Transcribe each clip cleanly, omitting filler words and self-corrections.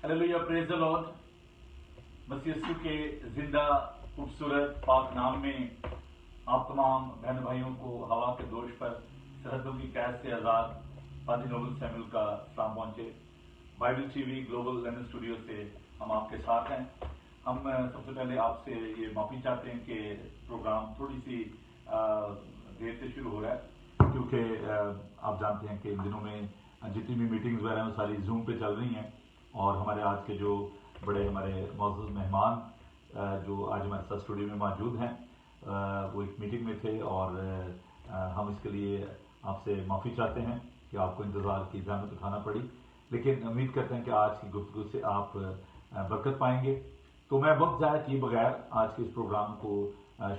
Hallelujah, praise the lord. मसीह यीशु के जिंदा खूबसूरत पाक नाम में आप तमाम बहन भाइयों को हवा के दोष पर सरहदों की कैद से आजाद पादी नोबल सैमुअल का सलाम पहुंचे। Bible TV global London studio से हम आपके साथ हैं। हम सबसे पहले आपसे ये माफी चाहते हैं कि प्रोग्राम थोड़ी सी देर से शुरू हो रहा है, क्योंकि आप जानते हैं कि इन दिनों में जितनी भी मीटिंग्स वगैरह हैं सारी जूम पे चल रही हैं, और हमारे आज के जो बड़े हमारे मौजूद मेहमान जो आज हमारे साथ स्टूडियो में मौजूद हैं वो एक मीटिंग में थे, और हम इसके लिए आपसे माफ़ी चाहते हैं कि आपको इंतज़ार की ज़हमत उठाना पड़ी, लेकिन उम्मीद करते हैं कि आज की गुफ्तगू से आप बरकत पाएंगे। तो मैं वक्त ज़ाया किए बगैर आज के इस प्रोग्राम को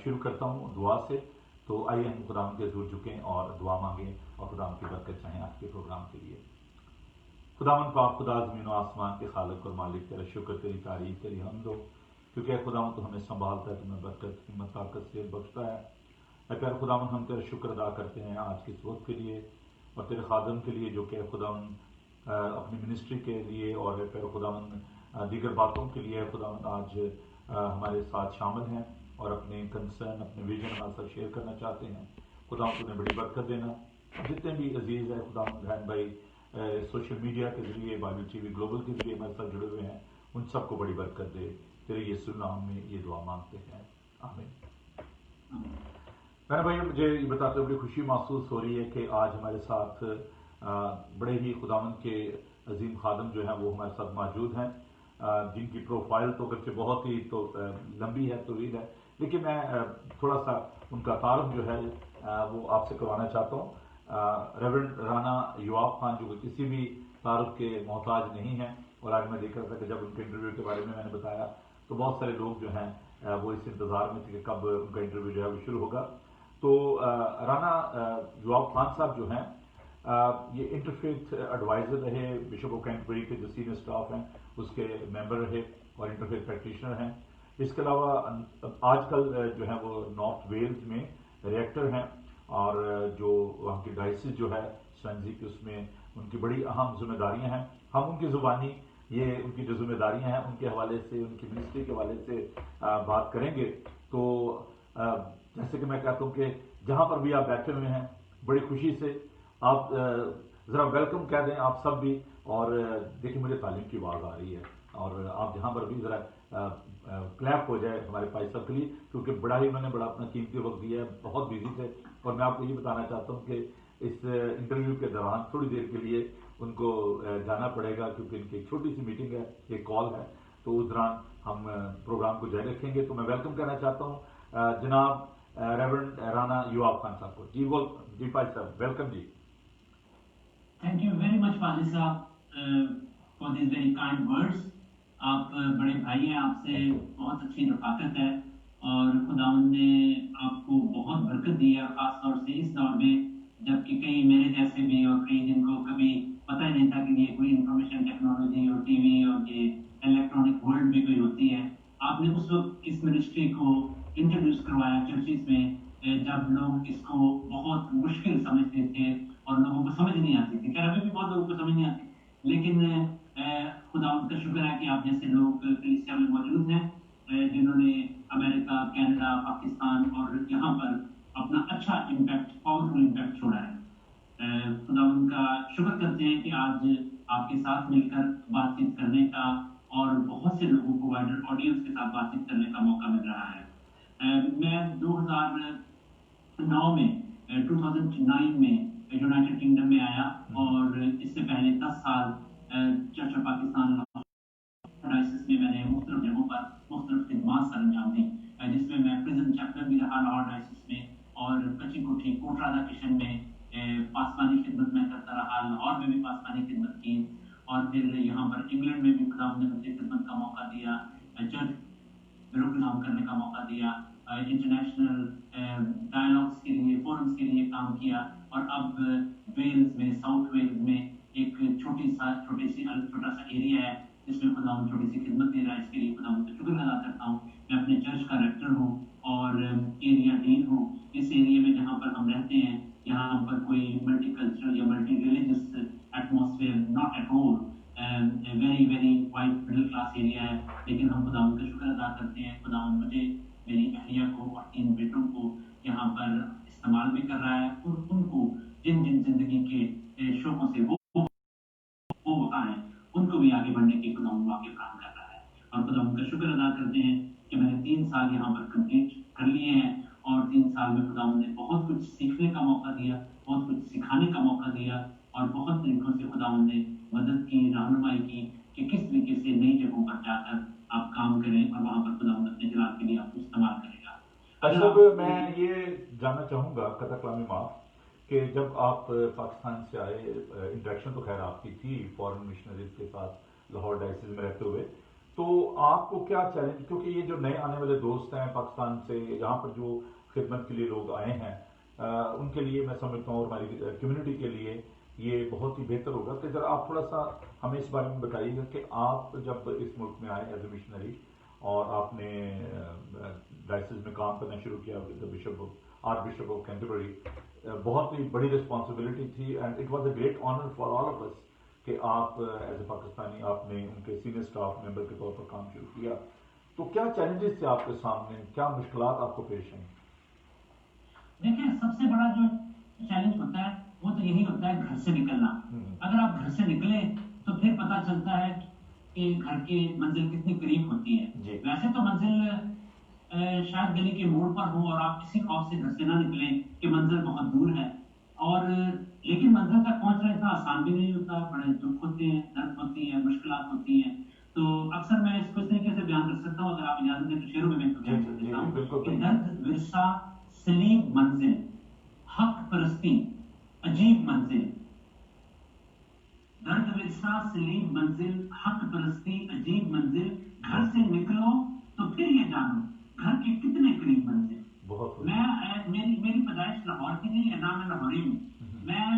शुरू करता हूँ दुआ से। तो आइए हम खुदाम के हज़ूर झुकें और दुआ मांगें और खुदाम की बरकत चाहें आज के प्रोग्राम के लिए। खुदावन पाक खुदा ज़मीन व आसमान के खालिक और मालिक, तेरा शुक्र, तेरी तारीफ, तेरी हम्द हो, क्योंकि खुदावन तो हमें संभालता है, तुम्हें बरकत, हिम्मत, ताकत से बख्शता है। प्यारे खुदावन हम तेरा शुक्र अदा करते हैं आज के इस वक्त के लिए और तेरे खादम के लिए जो कि खुदावन अपनी मिनिस्ट्री के लिए और प्यारे खुदावन दीगर बातों के लिए खुदावन आज हमारे साथ शामिल हैं और अपने कंसर्न, अपने विजन हमारे साथ शेयर करना चाहते हैं। खुदावन तुम्हें बड़ी बरकत देना। जितने भी अजीज़ है खुदावन बहन भाई सोशल मीडिया के जरिए, बाइबल टीवी ग्लोबल के जरिए हमारे साथ जुड़े हुए हैं, उन सबको बड़ी बरकत दे। तेरे यीशु नाम में ये दुआ मांगते हैं, आमीन। मेरे भाई, मुझे ये बताते हुए बड़ी खुशी महसूस हो रही है कि आज हमारे साथ बड़े ही खुदावन के अजीम खादम जो हैं वो हमारे साथ मौजूद हैं, जिनकी प्रोफाइल तो अगरचे बहुत ही तो लंबी है, तवील है, लेकिन मैं थोड़ा सा उनका तारुफ जो है वो आपसे करवाना चाहता हूँ। रेवरेंड राना युवाब खान जो किसी भी तारुफ के मोहताज नहीं हैं, और आज मैं देख रहा था कि जब उनके इंटरव्यू के बारे में मैंने बताया तो बहुत सारे लोग जो हैं वो इस इंतज़ार में थे कि कब उनका इंटरव्यू जो है वो शुरू होगा। तो राना युवाब खान साहब जो हैं ये इंटरफेथ एडवाइज़र रहे, बिशप ऑफ कैंटरबरी के जो सीनियर स्टाफ हैं उसके मेंबर रहे और इंटरफेथ प्रैक्टिशनर हैं। इसके अलावा आजकल जो है वो नॉर्थ वेल्स में रिएक्टर हैं, और जो वहाँ की डायसिस जो है स्वैनजी की, उसमें उनकी बड़ी अहम जिम्मेदारियाँ हैं। हम उनकी ज़ुबानी ये उनकी जो जिम्मेदारियाँ हैं उनके हवाले से, उनकी मिनिस्ट्री के हवाले से बात करेंगे। तो जैसे कि मैं कहता हूँ कि जहाँ पर भी आप बैठे हुए हैं बड़ी खुशी से आप ज़रा वेलकम कह दें आप सब भी। और देखिए मुझे तालीम की आवाज़ आ रही है, और आप जहाँ पर भी ज़रा क्लैप हो जाए हमारे भाई साहब के लिए, क्योंकि बड़ा ही उन्होंने बड़ा अपना कीमती वक्त दिया है, बहुत बिजी थे। और मैं आपको ये बताना चाहता हूँ कि इस इंटरव्यू के दौरान थोड़ी देर के लिए उनको जाना पड़ेगा, क्योंकि इनकी एक छोटी सी मीटिंग है, एक कॉल है, तो उस दौरान हम प्रोग्राम को जारी रखेंगे। तो मैं वेलकम करना चाहता हूँ जनाब रेवरेंड राना युवाब खान साहब को। जी भाई साहब, वेलकम जी। Thank you very much father साहब for this very kind words. आप बड़े भाई हैं, आपसे बहुत अच्छी रफाकत है, और खुदावंद ने आपको बहुत बरकत दी है, खास तौर से इस दौर में जबकि कई मेरे जैसे भी और कई जिनको कभी पता ही नहीं था कि ये कोई इंफॉर्मेशन टेक्नोलॉजी और टीवी और ये इलेक्ट्रॉनिक वर्ल्ड भी कोई होती है। आपने उस वक्त इस मिनिस्ट्री को इंट्रोड्यूस करवाया चर्चिस में जब लोग इसको बहुत मुश्किल समझते थे और लोगों को समझ नहीं आती थी। खैर अभी भी बहुत लोगों को समझ नहीं आती, लेकिन खुदावंद का शुक्र है कि आप जैसे लोग कलीसिया में मौजूद हैं, जिन्होंने अमेरिका, कनाडा, पाकिस्तान और यहाँ पर अपना अच्छा इम्पैक्ट, पावरफुल इम्पैक्ट छोड़ा है। खुदावंद का शुक्र करते हैं कि आज आपके साथ मिलकर बातचीत करने का और बहुत से लोगों को वाइडर ऑडियंस के साथ बातचीत करने का मौका मिल रहा है। मैं 2009 में 2009 में यूनाइटेड किंगडम में आया, और इससे पहले 10 साल चर्च ऑफ पाकिस्तान डायसिस में मैंने मुख्तलिफ जगहों पर मुख्तलिफ खिदमात सरंजाम दी, जिसमें मैं प्रिजन चैप्टर भी रहा लाहौर डायसिस में, और कच्ची कोठी कोट राधा किशन में पासवानी खिदमत में करता रहा, लाहौर में भी पासवानी खिदमत की, और फिर यहाँ पर इंग्लैंड में भी खुदावंद ने मुझे खिदमत का मौका दिया, चर्च प्रोग्राम करने का मौका दिया, इंटरनेशनल डायलॉग्स के लिए, फोरम्स के लिए काम किया, और अब वेल्स में, साउथ वेल्स में एक छोटा सा एरिया है जिसमें खुदावंद छोटी सी खिदमत दे रहा है। इसके लिए खुदावंद का शुक्र अदा करता हूँ। मैं अपने चर्च का रेक्टर हूँ और एरिया डीन हूँ। इस एरिया में जहाँ पर हम रहते हैं यहाँ पर कोई मल्टी कल्चरल या multi religious atmosphere not at all. Very very wide middle class area है, लेकिन हम खुदावंद का शुक्र अदा करते हैं। खुदावंद मुझे, मेरी अहलिया को और 3 बेटों को यहाँ पर इस्तेमाल भी कर रहा है, और उनको जिन जिन जिंदगी के शौकों से वो वफा है, उनको भी आगे बढ़ने की खुदावंद मौके फराहम कर रहा है। और खुदावंद का शुक्र अदा करते हैं कि मैंने 3 साल यहाँ पर कंप्लीट कर लिए हैं, और 3 साल में खुदावंद ने बहुत कुछ सीखने का मौका दिया, बहुत कुछ सिखाने का मौका दिया, और बहुत तरीकों से खुदावंद ने मदद की, रहनुमाई की कि किस तरीके से नई जगहों पर जाकर आप काम करें, और वहां पर खुदावंद अपने जलाल के लिए आपको इस्तेमाल करेगा। अच्छा, मैं ये जानना चाहूँगा कथा कलामी माफ कि जब आप पाकिस्तान से आए, इंटरेक्शन तो खैर आपकी थी फॉरेन मिशनरीज के साथ लाहौर डायसिस में रहते हुए, तो आपको क्या चैलेंज, क्योंकि ये जो नए आने वाले दोस्त हैं पाकिस्तान से, यहाँ पर जो खिदमत के लिए लोग आए हैं, उनके लिए मैं समझता हूँ, और हमारी कम्युनिटी के लिए ये बहुत ही बेहतर होगा कि ज़रा आप थोड़ा सा हमें इस बारे में बताइएगा कि आप जब इस मुल्क में आए एज ए मिशनरी और आपने डायसिस में काम करना शुरू किया, आर्च बिशप ऑफ कैंटरबरी, बहुत ही बड़ी रिस्पॉन्सिबिलिटी थी, and it was a great honour for all of us कि आप एज ए पाकिस्तानी आपने उनके सीनियर स्टाफ मेंबर के तौर पर काम शुरू किया। तो क्या चैलेंजेस थे आपके सामने, क्या मुश्किलात आपको पेश आई? देखिए, सबसे बड़ा जो चैलेंज होता है वो तो यही होता है, घर से निकलना। अगर आप घर से निकले तो फिर पता चलता है कि घर की मंजिल कितनी करीब होती है। वैसे तो मंजिल शायद गली के मोड़ पर हो और आप किसी खौफ से घर से ना निकलें कि मंजिल बहुत दूर है, और लेकिन मंजिल तक पहुंचना इतना आसान भी नहीं होता, बड़े दुख होते हैं, दर्द होती है, मुश्किलात होती हैं। तो अक्सर मैं इसको इस तरीके से बयान कर सकता हूँ, अगर आप इजाजत दें तो शेरों में मैं इसको बयान कर देता हूँ कि दर्द, विरसा, सलीब मंजिल, हक परस्ती, अजीब मंजिल। दर्द, विरसा, सलीब मंजिल, हक परस्ती, अजीब मंजिल, घर से निकलो तो फिर ये जानो घर के कितने करीब मंजिल। मेरी पैदाइश लाहौर की नहीं है, ना मैं लाहौरी हूँ। मैं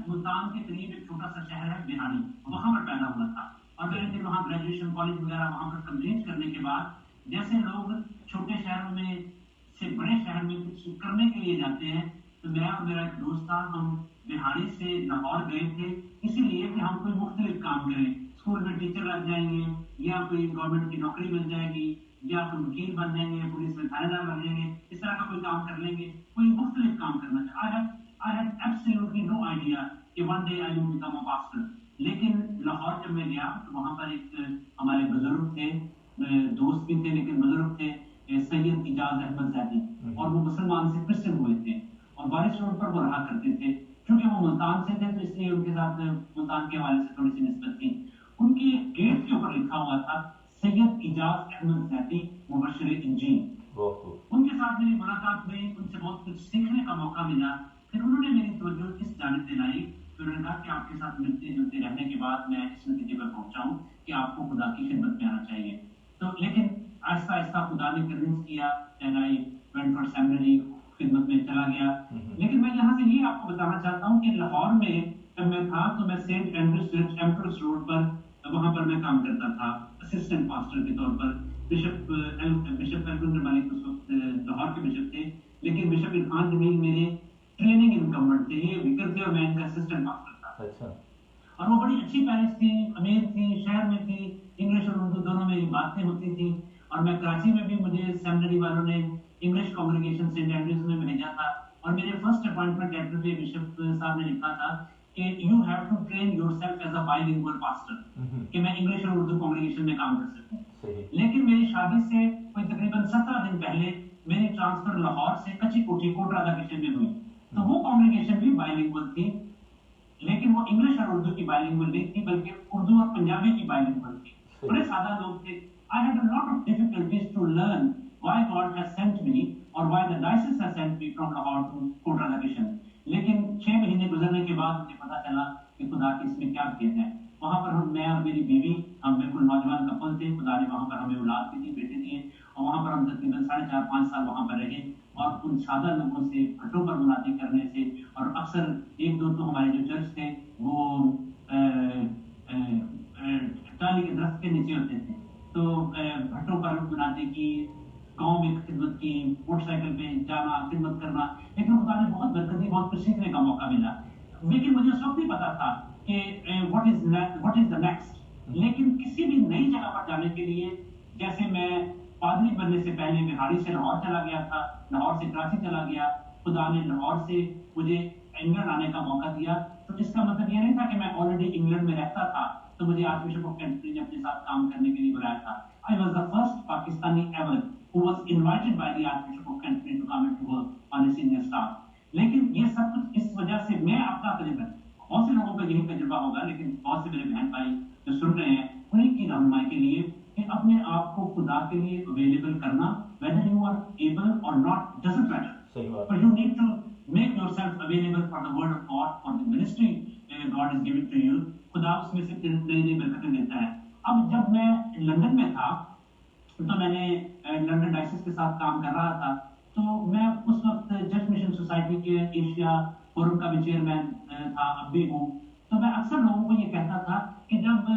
मुल्तान के करीब एक छोटा सा शहर है बिहाड़ी, वहां पर पैदा हुआ था, और मैंने फिर वहां ग्रेजुएशन कॉलेज वगैरह वहां पर कंप्लीट करने के बाद जैसे लोग छोटे शहरों में से बड़े शहर में कुछ करने के लिए जाते हैं, तो मैं और मेरा एक दोस्त था, हम बिहाड़ी से लाहौर गए थे इसीलिए कि हम कोई मुख्तलिफ काम करें, स्कूल में टीचर लग जाएंगे, या कोई गवर्नमेंट की नौकरी मिल जाएगी, या कोई वकील बन जाएंगे, पुलिस में थानेदार बन जाएंगे, इस तरह का कोई काम कर लेंगे, कोई मुख्तलिफ काम करना। I had absolutely no idea कि one day I will become a pastor। लेकिन लाहौर जब मैं गया तो वहाँ पर एक हमारे बुजुर्ग थे, दोस्त भी थे लेकिन बुजुर्ग थे, सैयद इजाज अहमद ज़ैदी, और वो मुसलमान से क्रिश्चियन हुए थे, और बारिश रोड पर वो रहा करते थे। क्योंकि वो मुल्तान से थे तो इसलिए उनके साथ मुल्तान के हवाले से थोड़ी सी निस्बत थी। उनके गेट के ऊपर लिखा हुआ था सैयद इजाज अहमद ज़ैदी मुबश्शिर इंजील। उनके साथ मेरी मुलाकात हुई, उनसे बहुत कुछ सीखने का मौका मिला। फिर उन्होंने मेरी तवज्जो इस जानिब दिलाई, फिर उन्होंने कहा कि आपके साथ मिलते जुलते रहने के बाद मैं इस नतीजे पर पहुंचा हूँ कि आपको खुदा की खिदमत में आना चाहिए। तो लेकिन आहिस्ता आहिस्ता खुदा ने कन्विंस किया, and I went for seminary, खिदमत में चला गया। लेकिन मैं यहाँ से ये आपको बताना चाहता हूँ कि लाहौर में जब मैं था तो मैं saint Andrews church Empress road पर वहाँ पर मैं काम करता था असिस्टेंट पास्टर के तौर पर। बिशप एल्कुन मलिक उस वक्त लाहौर के बिशप थे, लेकिन बिशप इरफान जमील मेरे ट्रेनिंग इनकम्बेंट थे, ये विकर थे और मैं इनका असिस्टेंट पास्टर था। अच्छा। और वो बड़ी अच्छी पैरिश थी, अमीर थी, शहर में थी, इंग्लिश और उर्दू दोनों में बातें होती थी। और मैं कराची में भी, मुझे सेमिनरी वालों ने इंग्लिश कांग्रीगेशन सेंट एंड्रूज में भेजा था, और मेरे फर्स्ट अपॉइंटमेंट लेटर पे बिशप साहब ने लिखा था कि you have to train yourself as a bilingual pastor, कि मैं इंग्लिश और उर्दू कांग्रीगेशन में काम कर सकूं। लेकिन मेरी शादी से कोई तकरीबन 17 दिन पहले मेरी ट्रांसफर लाहौर से कच्ची कोठी कोटरा किचन में हुई, तो वो कांग्रीगेशन भी बाइलिंगुअल थी, लेकिन वो इंग्लिश और उर्दू की बाइलिंगुअल नहीं थी, बल्कि उर्दू और पंजाबी की बाइलिंगुअल थी। बड़े सादा लोग थे। I had a lot of difficulties to learn why God has sent me or why the diocese has sent me from Lahore to Kota Mission। लेकिन 6 महीने गुजरने के बाद मुझे पता चला कि खुदा की इसमें क्या भेद है। वहाँ पर मैं और मेरी बीवी, हम बिल्कुल नौजवान कपल थे, खुदा ने वहाँ पर हमें औलाद भी थी, बेटे थे, और वहाँ पर हम तकरीबन 4.5-5 साल वहाँ पर रहे, और उन सादा लोगों से घटों पर मुनादी करने से, और अक्सर एक दो तो हमारे जो चर्च थे वो टाली के दरख्त के नीचे होते थे, तो भट्टों पर मुनादी की, गाँव में खिदमत की, मोटरसाइकिल पे जाना, खिदमत करना। लेकिन खुदा ने बहुत बरकत दी, बहुत कुछ सीखने का मौका मिला। लेकिन मुझे उस वक्त नहीं पता था کہ what is the next. لیکن کسی بھی نئی جگہ پر جانے کے لیے، جیسے میں پادری بننے سے پہلے بہاڑی سے لاہور چلا گیا تھا، لاہور سے کراچی چلا گیا، خدا نے لاہور سے مجھے انگلینڈ آنے کا موقع دیا، تو اس کا مطلب یہ نہیں تھا کہ میں آلریڈی انگلینڈ میں رہتا تھا تو مجھے آرچ بشپ آف کینٹربری نے اپنے ساتھ کام کرنے کے لیے بلایا تھا. I was the first Pakistani ever who was invited by the Archbishop of Canterbury to come and to work on a senior staff. لیکن یہ سب کچھ اس وجہ سے میں اپنا تجربہ، بہت سے لوگوں کا یہی تجربہ ہوگا، لیکن بہت سے میرے بہن بھائی جو سن رہے ہیں انہیں کی رہنمائی کے لیے کہ اپنے آپ کو خدا کے لیے اویلیبل کرنا، whether you are able or not doesn't matter. But you need to make yourself available for the word of God, for the ministry God is giving to you. خدا اس میں سے نئی نئی برکتیں دیتا ہے. اب جب میں لندن میں تھا تو میں نے لندن ڈائسس کے ساتھ کام کر رہا تھا، تو میں اس وقت جج مشن سوسائٹی کے ایشیا فورم کا بھی چیئرمین تھا، اب بھی ہوں. تو میں اکثر لوگوں کو یہ کہتا تھا کہ جب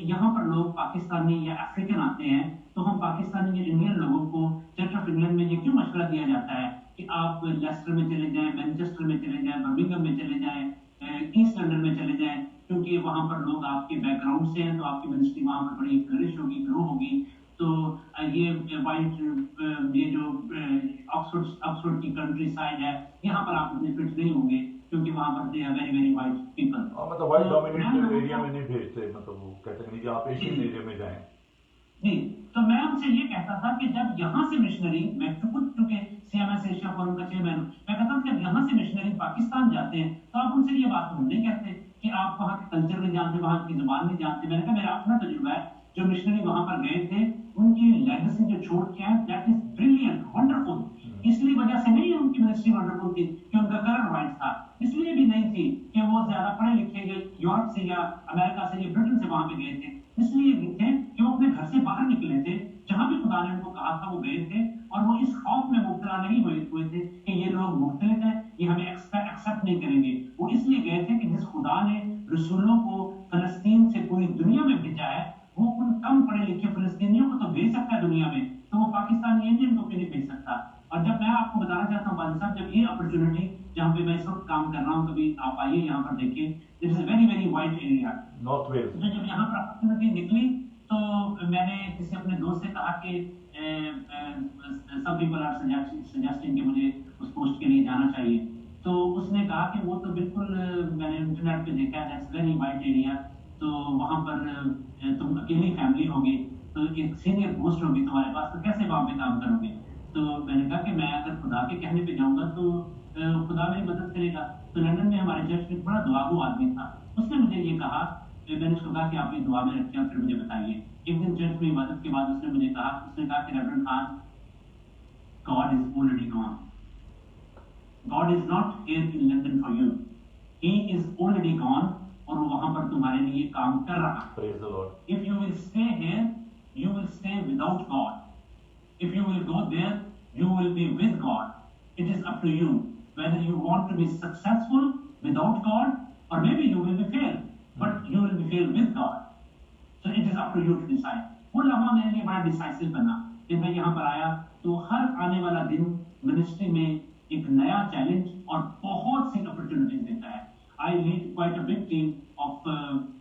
یہاں پر لوگ پاکستانی یا افریقن آتے ہیں تو ہم پاکستانی یا انڈین لوگوں کو چرچ آف انگلینڈ میں یہ کیوں مشورہ دیا جاتا ہے کہ آپ لیسٹر میں چلے جائیں، مینچسٹر میں چلے جائیں، برمنگھم میں چلے جائیں، ایسٹ لندن میں چلے جائیں، کیونکہ وہاں پر لوگ آپ کے بیک گراؤنڈ سے ہیں تو آپ کی منسٹری وہاں پر بڑی فلرش ہوگی، گرو ہوگی. تو یہ وائٹ یہ جو آکسفورڈ کی کنٹری سائڈ ہے یہاں پر آپ اتنے فٹ نہیں ہوں گے کیونکہ وہاں پر they are very very white people. مطلب وائٹ ڈومینیٹڈ ایریا میں نہیں بھیجتے، مطلب وہ کہتے ہیں کہ آپ ایشین ایریا میں جائیں. جی، تو میں ان سے یہ کہتا تھا کہ جب یہاں سے مشنری، میں خود چونکہ C M S Asia forum کا چیئرمین ہوں، میں کہتا ہوں کہ جب یہاں سے مشنری پاکستان جاتے ہیں تو آپ ان سے یہ بات ہم نہیں کہتے کہ آپ وہاں کے کلچر نہیں جانتے، وہاں کی زبان نہیں جانتے. میں نے کہا میرا اپنا تجربہ ہے، جو مشنری وہاں پر گئے تھے ان کی لیگیسی جو چھوڑ کے ہیں دیٹ از بریلینٹ، ونڈرفل. اس لیے وجہ سے نہیں ان کی منسٹری ونڈرفل تھی کہ ان کا کلر وائٹ تھا، اس لیے بھی نہیں تھی کہ وہ زیادہ پڑھے لکھے گئے یورپ سے یا امریکہ سے یا برٹن سے وہاں پہ گئے تھے، اس لیے بھی تھے کہ وہ اپنے گھر سے باہر نکلے تھے، جہاں بھی خدا نے ان کو کہا تھا وہ گئے تھے، اور وہ اس خوف میں مبتلا نہیں ہوئے تھے کہ یہ لوگ مختلف ہیں، یہ ہمیں ایکسپٹ نہیں کریں گے. وہ اس لیے گئے تھے کہ جس خدا نے رسولوں کو فلسطین سے پوری دنیا میں بھیجا ہے وہ ان کم پڑھے لکھے فلسطینیوں کو تو بھیج سکتا ہے دنیا میں، تو وہ پاکستانی انڈین کو کیوں نہیں بھیج سکتا. اور جب میں آپ کو بتانا چاہتا ہوں بادل صاحب، جب یہ اپرچونٹی جہاں پہ میں اس وقت کام کر رہا ہوں، کبھی آپ آئیے یہاں پر دیکھیے، it is a very very wide area North Wales. تو جب یہاں پر اپرچونٹی نکلی تو میں نے کسی اپنے دوست سے کہا کہ سب پیپل آر سجیسٹنگ کہ مجھے اس پوسٹ کے لیے جانا چاہیے. تو اس نے کہا کہ وہ تو بالکل میں نے انٹرنیٹ پہ دیکھا ہے، دیٹس ویری وائڈ ایریا، تو وہاں پر تم اکیلی فیملی ہوگی تو ایک سینئر پوسٹ ہوگی تمہارے پاس، تو کیسے وہاں پہ کام کرو گے. تو میں نے کہا کہ میں اگر خدا کے کہنے پہ جاؤں گا تو خدا میری مدد کرے گا. تو لندن میں ہمارے چرچ میں بڑا دعاگو آدمی تھا، اس نے مجھے یہ کہا کہ میں نے اس کو کہا کہ آپ یہ دعا میں رکھیں اور پھر مجھے بتائیے. ایک دن چرچ میں عبادت کے بعد اس نے مجھے کہا کہ reverend Khan, God is already gone. God is not here in London for you. He is already gone اور وہ وہاں پر تمہارے لیے کام کر رہا. Praise the Lord. If you will stay here, you will stay without God. If you will go there, you will be with God. It is up to you whether you want to be successful without God or maybe you will be failed, but you will be failed with God. So it is up to you to decide. وہ لمحہ میرے لیے بڑا ڈیسائسو بنا. جب میں یہاں پر آیا تو ہر آنے والا دن منسٹری میں ایک نیا چیلنج اور بہت سی اپرچونیٹیز دیتا ہے. I lead quite a big team of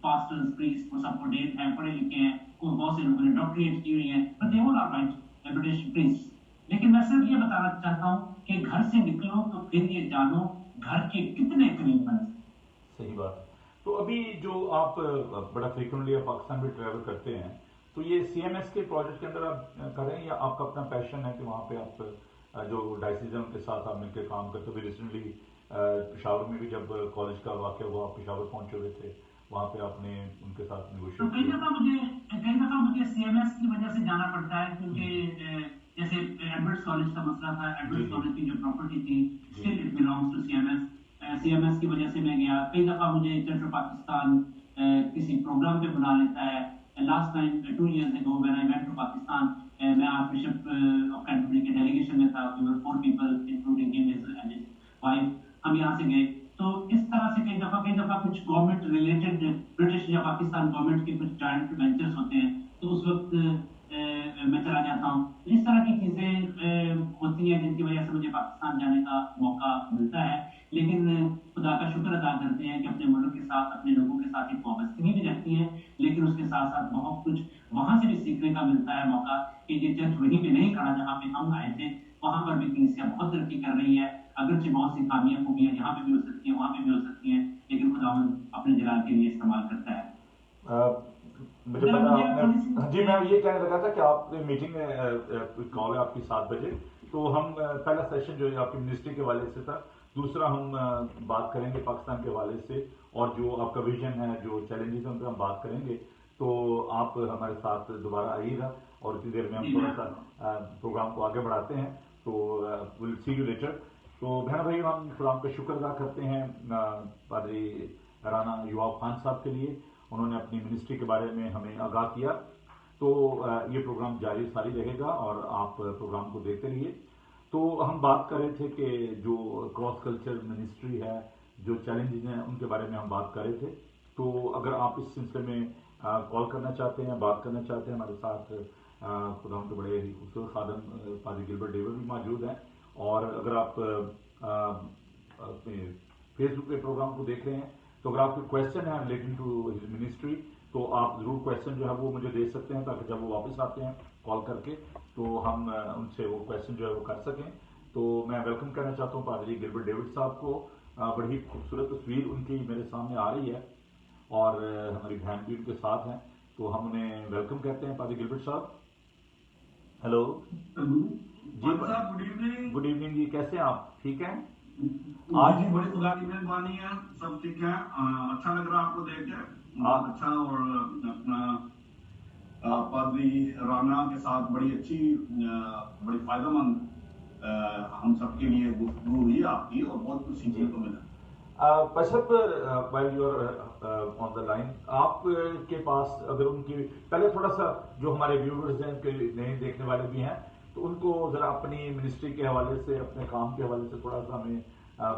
pastors, priests, وہ سب ordained ہیں، پڑھے لکھے ہیں، بہت سے لوگوں نے ڈاکٹریٹ کی ہوئی ہیں، but they all are right, British priests. لیکن میں صرف یہ بتانا چاہتا ہوں کہ گھر سے نکلو تو پھر یہ جانو گھر کے کتنے قریب بن. صحیح بات. تو ابھی جو آپ بڑا فریکوینٹلی پاکستان میں ٹریول کرتے ہیں، تو یہ سی ایم ایس کے پروجیکٹ کے اندر آپ کریں یا آپ کا اپنا پیشن ہے کہ وہاں پہ آپ جو ڈائسیزن کے ساتھ آپ مل کے کام کرتے ہوئے؟ ریسنٹلی پشاور میں بھی جب کالج کا واقعہ ہوا آپ پشاور پہنچے ہوئے تھے، وہاں پہ آپ نے ان کے ساتھ نیگوشیٹ کیا؟ کئی دفعہ مجھے سی ایم ایس کی وجہ سے جانا پڑتا ہے، کیونکہ جیسے ایڈورڈس کالج کا مسئلہ تھا، ایڈورڈس کالج کی جو پراپرٹی تھی still it belongs to C M S. C M S کی وجہ سے میں گیا. کئی دفعہ مجھے چرچ آف پاکستان کسی پروگرام پہ بنا لیتا ہے. Last time 2 years ago when I went to Pakistan, میں آرچ بشپ آف کینٹربری کے ڈیلیگیشن میں تھا. We were 4 people including him and his wife. ہم یہاں سے گئے. تو اس طرح سے کئی دفعہ کچھ گورنمنٹ ریلیٹڈ برٹش یا پاکستان گورنمنٹ کے کچھ جوائنٹ وینچرز ہوتے ہیں تو اس وقت میں چلا جاتا ہوں. اس طرح کی چیزیں ہوتی ہیں جن کی وجہ سے مجھے پاکستان جانے کا موقع ملتا ہے. لیکن خدا खुदा का शुक्र अदा करते हैं कि अपने मुल्क के साथ, अपने लोगों के साथ एक वाबस्तगी भी रहती है, लेकिन उसके साथ साथ बहुत कुछ वहां से भी सीखने का मिलता है मौका कि ये चर्च वहीं पे नहीं खड़ा जहाँ पे हम आए थे, वहां पर भी कलीसिया बहुत तरक्की कर रही है। अगरचे बहुत सी खामियां खूबियां यहाँ पे भी हो सकती हैं, वहां पे भी हो सकती हैं, लेकिन खुदावंद अपने जलाल के लिए इस्तेमाल करता है। मुझे पता आपने जी, मैं ये कहने लगा था कि आपने मीटिंग में कॉल है आपकी 7 बजे, तो हम पहला सेशन जो है आपकी मिनिस्ट्री के हवाले से था, दूसरा हम बात करेंगे पाकिस्तान के हवाले से और जो आपका विजन है, जो चैलेंजेस हैं उन पर हम बात करेंगे। तो आप हमारे साथ दोबारा आइएगा और इतनी देर में हम थोड़ा सा प्रोग्राम को आगे बढ़ाते हैं। तो विल सी यू लेटर। तो बहन भाई, हम खुदाम का शुक्र अदा करते हैं पादरी राना युवाब खान साहब के लिए, उन्होंने अपनी मिनिस्ट्री के बारे में हमें आगाह किया। तो ये प्रोग्राम जारी सारी रहेगा और आप प्रोग्राम को देखते रहिए। तो हम बात कर रहे थे कि जो क्रॉस कल्चर मिनिस्ट्री है, जो चैलेंजेस हैं उनके बारे में हम बात कर रहे थे। तो अगर आप इस सिलसिले में कॉल करना चाहते हैं, बात करना चाहते हैं हमारे साथ, खुदा के बड़े ही खूबसूरत खादम पादरी गिलबर्ट डेविड भी मौजूद हैं। और अगर आप फेसबुक पे प्रोग्राम को देख रहे हैं, तो अगर आपके क्वेश्चन है रिलेटिंग टू हिज मिनिस्ट्री, तो आप ज़रूर क्वेश्चन जो है वो मुझे दे सकते हैं, ताकि जब वो वापस आते हैं कॉल करके तो हम उनसे वो क्वेश्चन जो है वो कर सकें। तो मैं वेलकम करना चाहता हूँ पादरी गिलबर्ट डेविड साहब को। बड़ी खूबसूरत तस्वीर उनकी मेरे सामने आ रही है और हमारी बहन भी उनके साथ हैं, तो हम उन्हें वेलकम कहते हैं। पादरी गिलबर्ट साहब, हेलो जी, गुड इवनिंग। गुड इवनिंग जी, कैसे हैं आप? ठीक हैं? आज बड़ी खुदा की मेहरबानी है, सब ठीक है। अच्छा लग रहा है आपको देख के, बहुत अच्छा। और अपना पादरी राना के साथ बड़ी अच्छी, बड़ी फायदेमंद हम सबके लिए गुफ्तगू हुई आपकी और बहुत कुछ सीखने को मिला। पशप while you are on the line, आप के पास अगर उनकी पहले थोड़ा सा जो हमारे व्यूवर्स हैं, के नए देखने वाले भी हैं, तो उनको जरा अपनी मिनिस्ट्री के हवाले से, अपने काम के हवाले से थोड़ा सा हमें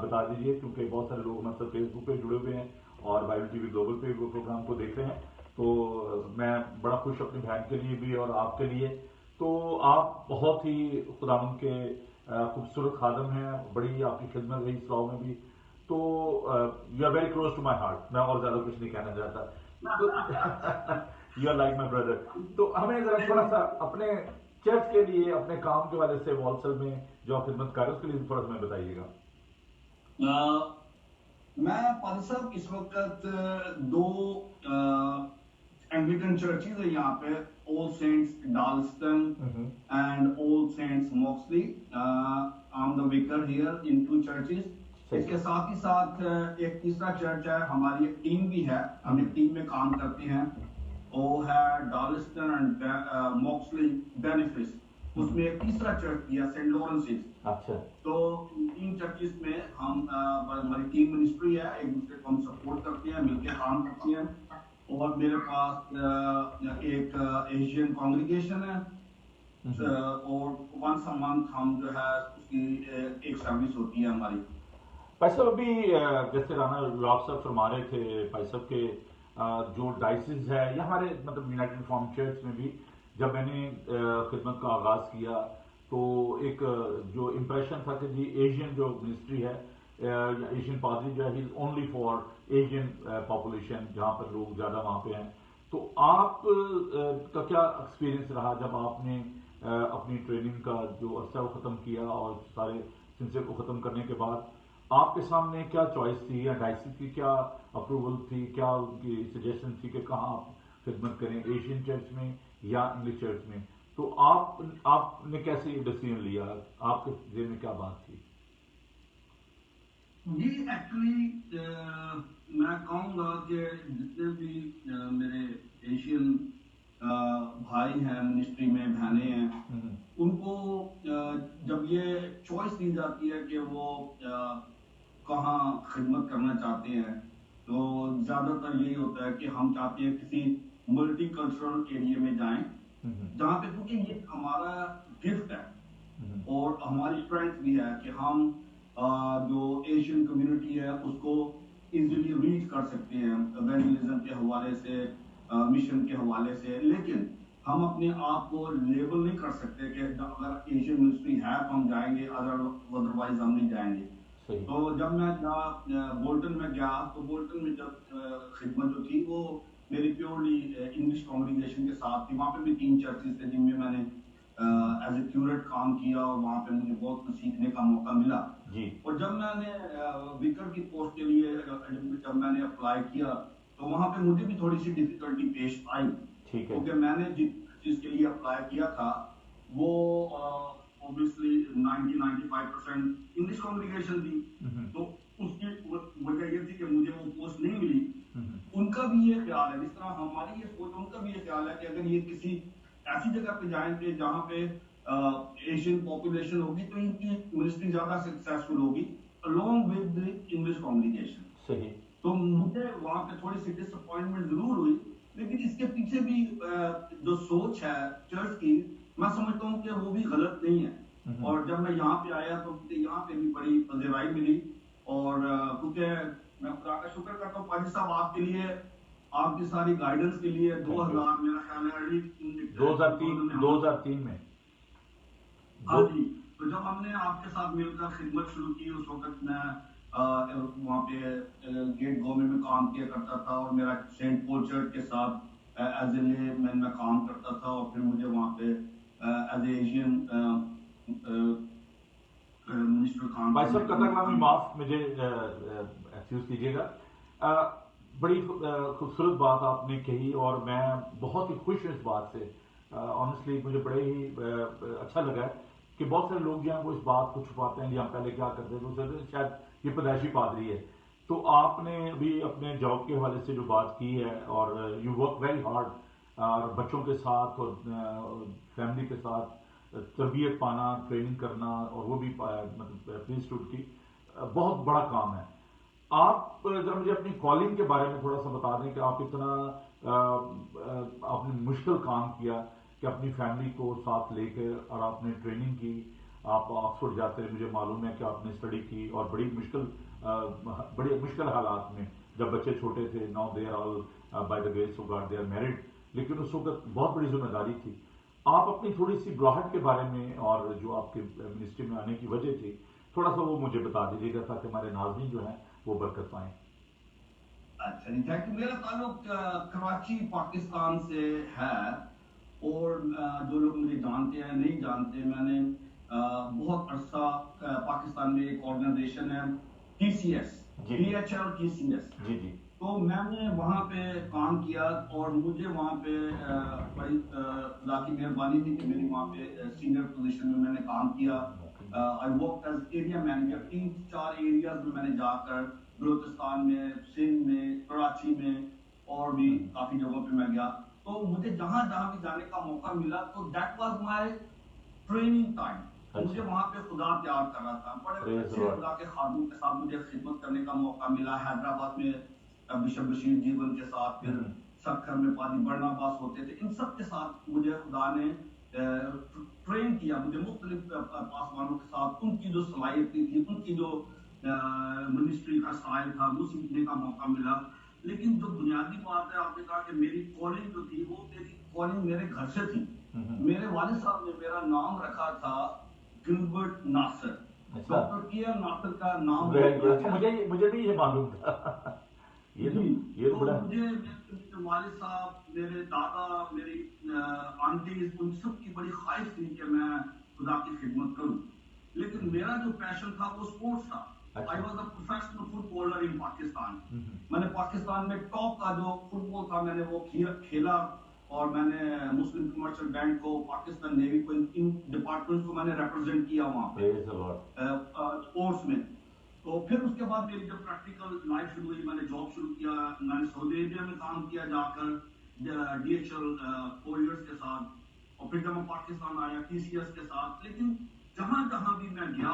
बता दीजिए, क्योंकि बहुत सारे लोग मतलब फेसबुक पे जुड़े हुए हैं और बाइबल टीवी ग्लोबल पे वो प्रोग्राम को देख रहे हैं। तो मैं बड़ा खुश अपनी बहन के लिए भी और आपके लिए। तो आप बहुत ही खुदावंद के खूबसूरत खादम हैं, बड़ी आपकी खिदमत रही इस्लाम में भी। तो you are very close to my heart. मैं और ज्यादा कुछ नहीं कहना चाहता। You are like my brother. तो हमें जरा थोड़ा सा अपने चर्च के लिए, अपने काम के वाले से वॉल्सल में जो आप खिदमत कर रहे हैं उसके लिए थोड़ा सा हमें बताइएगा। मैं पादरी साहब इस वक्त 2 एंग्लिकन चर्चेज है यहाँ पे, all saints Darlaston and all saints Moxley. I am the vicar here in 2 churches. इसके साथ ही साथ एक तीसरा चर्च है, हमारी एक टीम भी है, हम एक टीम में काम करते हैं, वो है डार्लस्टन एंड मॉक्सली बेनिफिस। उसमें एक तीसरा चर्च भी है, सेंट लॉरेंसिस। अच्छा। तो 3 चर्चेस में हम हमारी टीम मिनिस्ट्री है, एक दूसरे को हम सपोर्ट करते हैं, मिलकर काम करते हैं। और मेरे पास एक एशियन कांग्रीगेशन है, और वंस अ मंथ हम जो है उसकी एक सर्विस होती है हमारी। भाई साहब, अभी जैसे राना लॉक साहब फरमा रहे थे, भाई साहब के जो डाइसिस है या हमारे मतलब यूनाइटेड रिफॉर्म्ड चर्च में भी जब मैंने खिदमत का आगाज किया, तो एक जो इम्प्रेशन था कि जी एशियन जो मिनिस्ट्री है, एशियन पादरी जो है, he is only for Asian population, जहाँ पर लोग ज़्यादा वहाँ पे हैं। तो आप का क्या एक्सपीरियंस रहा जब आपने अपनी ट्रेनिंग का जो अर्सा वो ख़त्म किया और सारे सिलसिले को ख़त्म करने के बाद आपके सामने क्या चॉइस थी, या डाइसिस की क्या अप्रूवल थी, क्या उनकी सजेशन थी कि कहाँ आप खिदमत करें, एशियन चर्च में या इंग्लिश चर्च में? तो आपने कैसे डिसीजन लिया, आपके जेब में क्या बात थी? जी एक्चुअली मैं कहूँगा कि जितने भी मेरे एशियन भाई हैं मिनिस्ट्री में, बहनें हैं, उनको जब ये चॉइस दी जाती है कि वो कहाँ खिदमत करना चाहते हैं, तो ज़्यादातर यही होता है कि हम चाहते हैं किसी मल्टी कल्चरल एरिया में जाएं, जहाँ पे, क्योंकि ये हमारा गिफ्ट है और हमारी स्ट्रेंथ भी है कि हम जो एशियन कम्युनिटी है उसको इजीली रीच कर सकते हैं इवेंजलिज्म के हवाले से, मिशन के हवाले से। लेकिन हम अपने आप को लेबल नहीं कर सकते कि अगर एशियन मिनिस्ट्री है तो हम जाएंगे, अदरवाइज हम नहीं जाएंगे। तो जब मैं बोल्टन में गया तो बोल्टन में जब खिदमत जो थी वो मेरी प्योरली इंग्लिश कॉन्ग्रीगेशन के साथ थी। वहाँ पे भी 3 चर्चेज थे जिनमें मैंने एज ए क्यूरेट काम किया और वहाँ पे मुझे बहुत कुछ सीखने का मौका मिला जी। और जब मैंने विकर की पोस्ट के लिए जब मैंने अप्लाई किया तो वहाँ पे मुझे भी थोड़ी सी डिफिकल्टी पेश आई, क्योंकि मैंने जिस चीज के लिए अप्लाई किया था वो ऑब्वियसली 90-95% इंग्लिश कॉन्ग्रीगेशन थी, तो उसकी वजह ये थी कि मुझे वो पोस्ट नहीं मिली। उनका भी ये ख्याल है, जिस तरह हमारी ये सोच, उनका भी ये ख्याल है कि अगर ये किसी ऐसी जगह पे जाएंगे जहाँ पे एशियन पॉपुलेशन होगी तो इनकी मिनिस्ट्री ज्यादा सक्सेसफुल होगी along with the English congregation. सही। तो मुझे वहाँ पे थोड़ी सी डिसअपॉइंटमेंट जरूर हुई, लेकिन इसके पीछे भी जो सोच है चर्च की, मैं समझता हूँ कि वो भी गलत नहीं है। और जब मैं यहाँ पे आया तो मुझे यहाँ पे भी बड़ी पजेराई मिली और क्योंकि मैं खुदा का शुक्र करता हूँ पाजी साहब आपके लिए, आपकी सारी गाइडेंस के लिए 2000 मेरा ख्याल है अर्ली 2003 में। हाँ जी, तो जब हमने आपके साथ मिलकर खिदमत शुरू की उस वक्त मैं वहाँ पे गेट गवर्नमेंट में काम किया करता था और मेरा सेंट पॉल चर्च के साथ एज ए लेमैन में काम करता था और फिर मुझे वहाँ पे एज ए एशियन मिनिस्टर काम। भाई साहब कतरगामी माफ मुझे एक्सक्यूज कीजिएगा, बड़ी खूबसूरत बात आपने कही और मैं बहुत ही खुश हूँ इस बात से। ऑनेस्टली मुझे बड़े ही अच्छा लगा कि बहुत सारे लोग जो हैं वो इस बात को छुपाते हैं कि हम पहले क्या करते थे, तो शायद ये पैदाइशी पादरी है। तो आपने भी अपने जॉब के हवाले से जो बात की है और यू वर्क वेरी हार्ड और बच्चों के साथ और फैमिली के साथ तरबियत पाना, ट्रेनिंग करना और वो भी मतलब प्रीस्टहुड की बहुत बड़ा काम है। आप जरा मुझे अपनी कॉलिंग के बारे में थोड़ा सा बता दें कि आप इतना आपने मुश्किल काम किया कि अपनी फैमिली को साथ लेकर और आपने ट्रेनिंग की, आप ऑक्सफोर्ड जाते हैं, मुझे मालूम है कि आपने स्टडी की और बड़ी मुश्किल हालात में, जब बच्चे छोटे थे, now they are all by the grace of God they are married, लेकिन उस वक्त बहुत बड़ी जिम्मेदारी थी। आप अपनी थोड़ी सी बुलाहट के बारे में और जो आपके मिनिस्ट्री में आने की वजह थी थोड़ा सा वो मुझे बता दीजिएगा ताकि हमारे नाज़रीन जो हैं वो बरकत पाएं। अच्छा जी, थैंक यू। मेरा ताल्लुक कराची पाकिस्तान से है और जो लोग मुझे जानते हैं नहीं जानते, मैंने बहुत अरसा पाकिस्तान में एक ऑर्गेनाइजेशन है TCS, DHL TCS जी, तो मैंने वहाँ पे काम किया और मुझे वहाँ पे बड़ी खुदा की मेहरबानी थी कि मेरी वहाँ पे सीनियर पोजीशन में मैंने काम किया। I work as area manager 3-4 areas में मैंने जाकर बलूचिस्तान में, सिंध में, कराची में और भी काफी जगहों पे मैं गया। तो मुझे जहाँ भी जाने का मौका मिला तो that was my training time. मुझे वहाँ पे खुदा तैयार कर रहा था, बड़े अच्छे खुदा के खादूम के साथ मुझे खिदमत करने का मौका मिला। हैदराबाद में बिशप बशीर जीवन के साथ, फिर सक्खर में पादी बर्नाबास होते थे, इन सब के साथ मुझे खुदा ने ट्रेन किया। मुझे मुख्तलिफ पासवानों के साथ उनकी जो सलाहियत थी, उनकी जो मिनिस्ट्री का स्टाइल था, वो सीखने का मौका मिला। लेकिन जो बुनियादी बात है, आपने कहा कि मेरी कॉलिंग जो थी, वो मेरी कॉलिंग मेरे घर से थी। मेरे वालिद साहब ने मेरा नाम रखा था Gilbert Nasir, doctor KM Nasir का नाम। मुझे भी ये मालूम था। ये बड़ा मुझे मेरे वालिद साहब, मेरे दादा, मेरी आंटी, उन सब की बड़ी ख्वाहिश थी कि मैं खुदा की खिदमत करूं। लेकिन मेरा जो पैशन था वो स्पोर्ट्स था। I was a professional footballer in Pakistan. मैंने पाकिस्तान में टॉप का जो फुटबॉल था मैंने वो खेला और मैंने मुस्लिम कमर्शियल बैंक को, पाकिस्तान नेवी को, इन डिपार्टमेंट्स को मैंने रिप्रेजेंट किया वहाँ पे स्पोर्ट्स में। तो फिर उसके बाद मेरी जब प्रैक्टिकल लाइफ शुरू हुई, मैंने जॉब शुरू किया। मैंने सऊदी अरेबिया में काम किया जाकर DHL कोरियर्स के साथ, और फिर जब मैं पाकिस्तान आया TCS के साथ। लेकिन जहाँ भी मैं गया,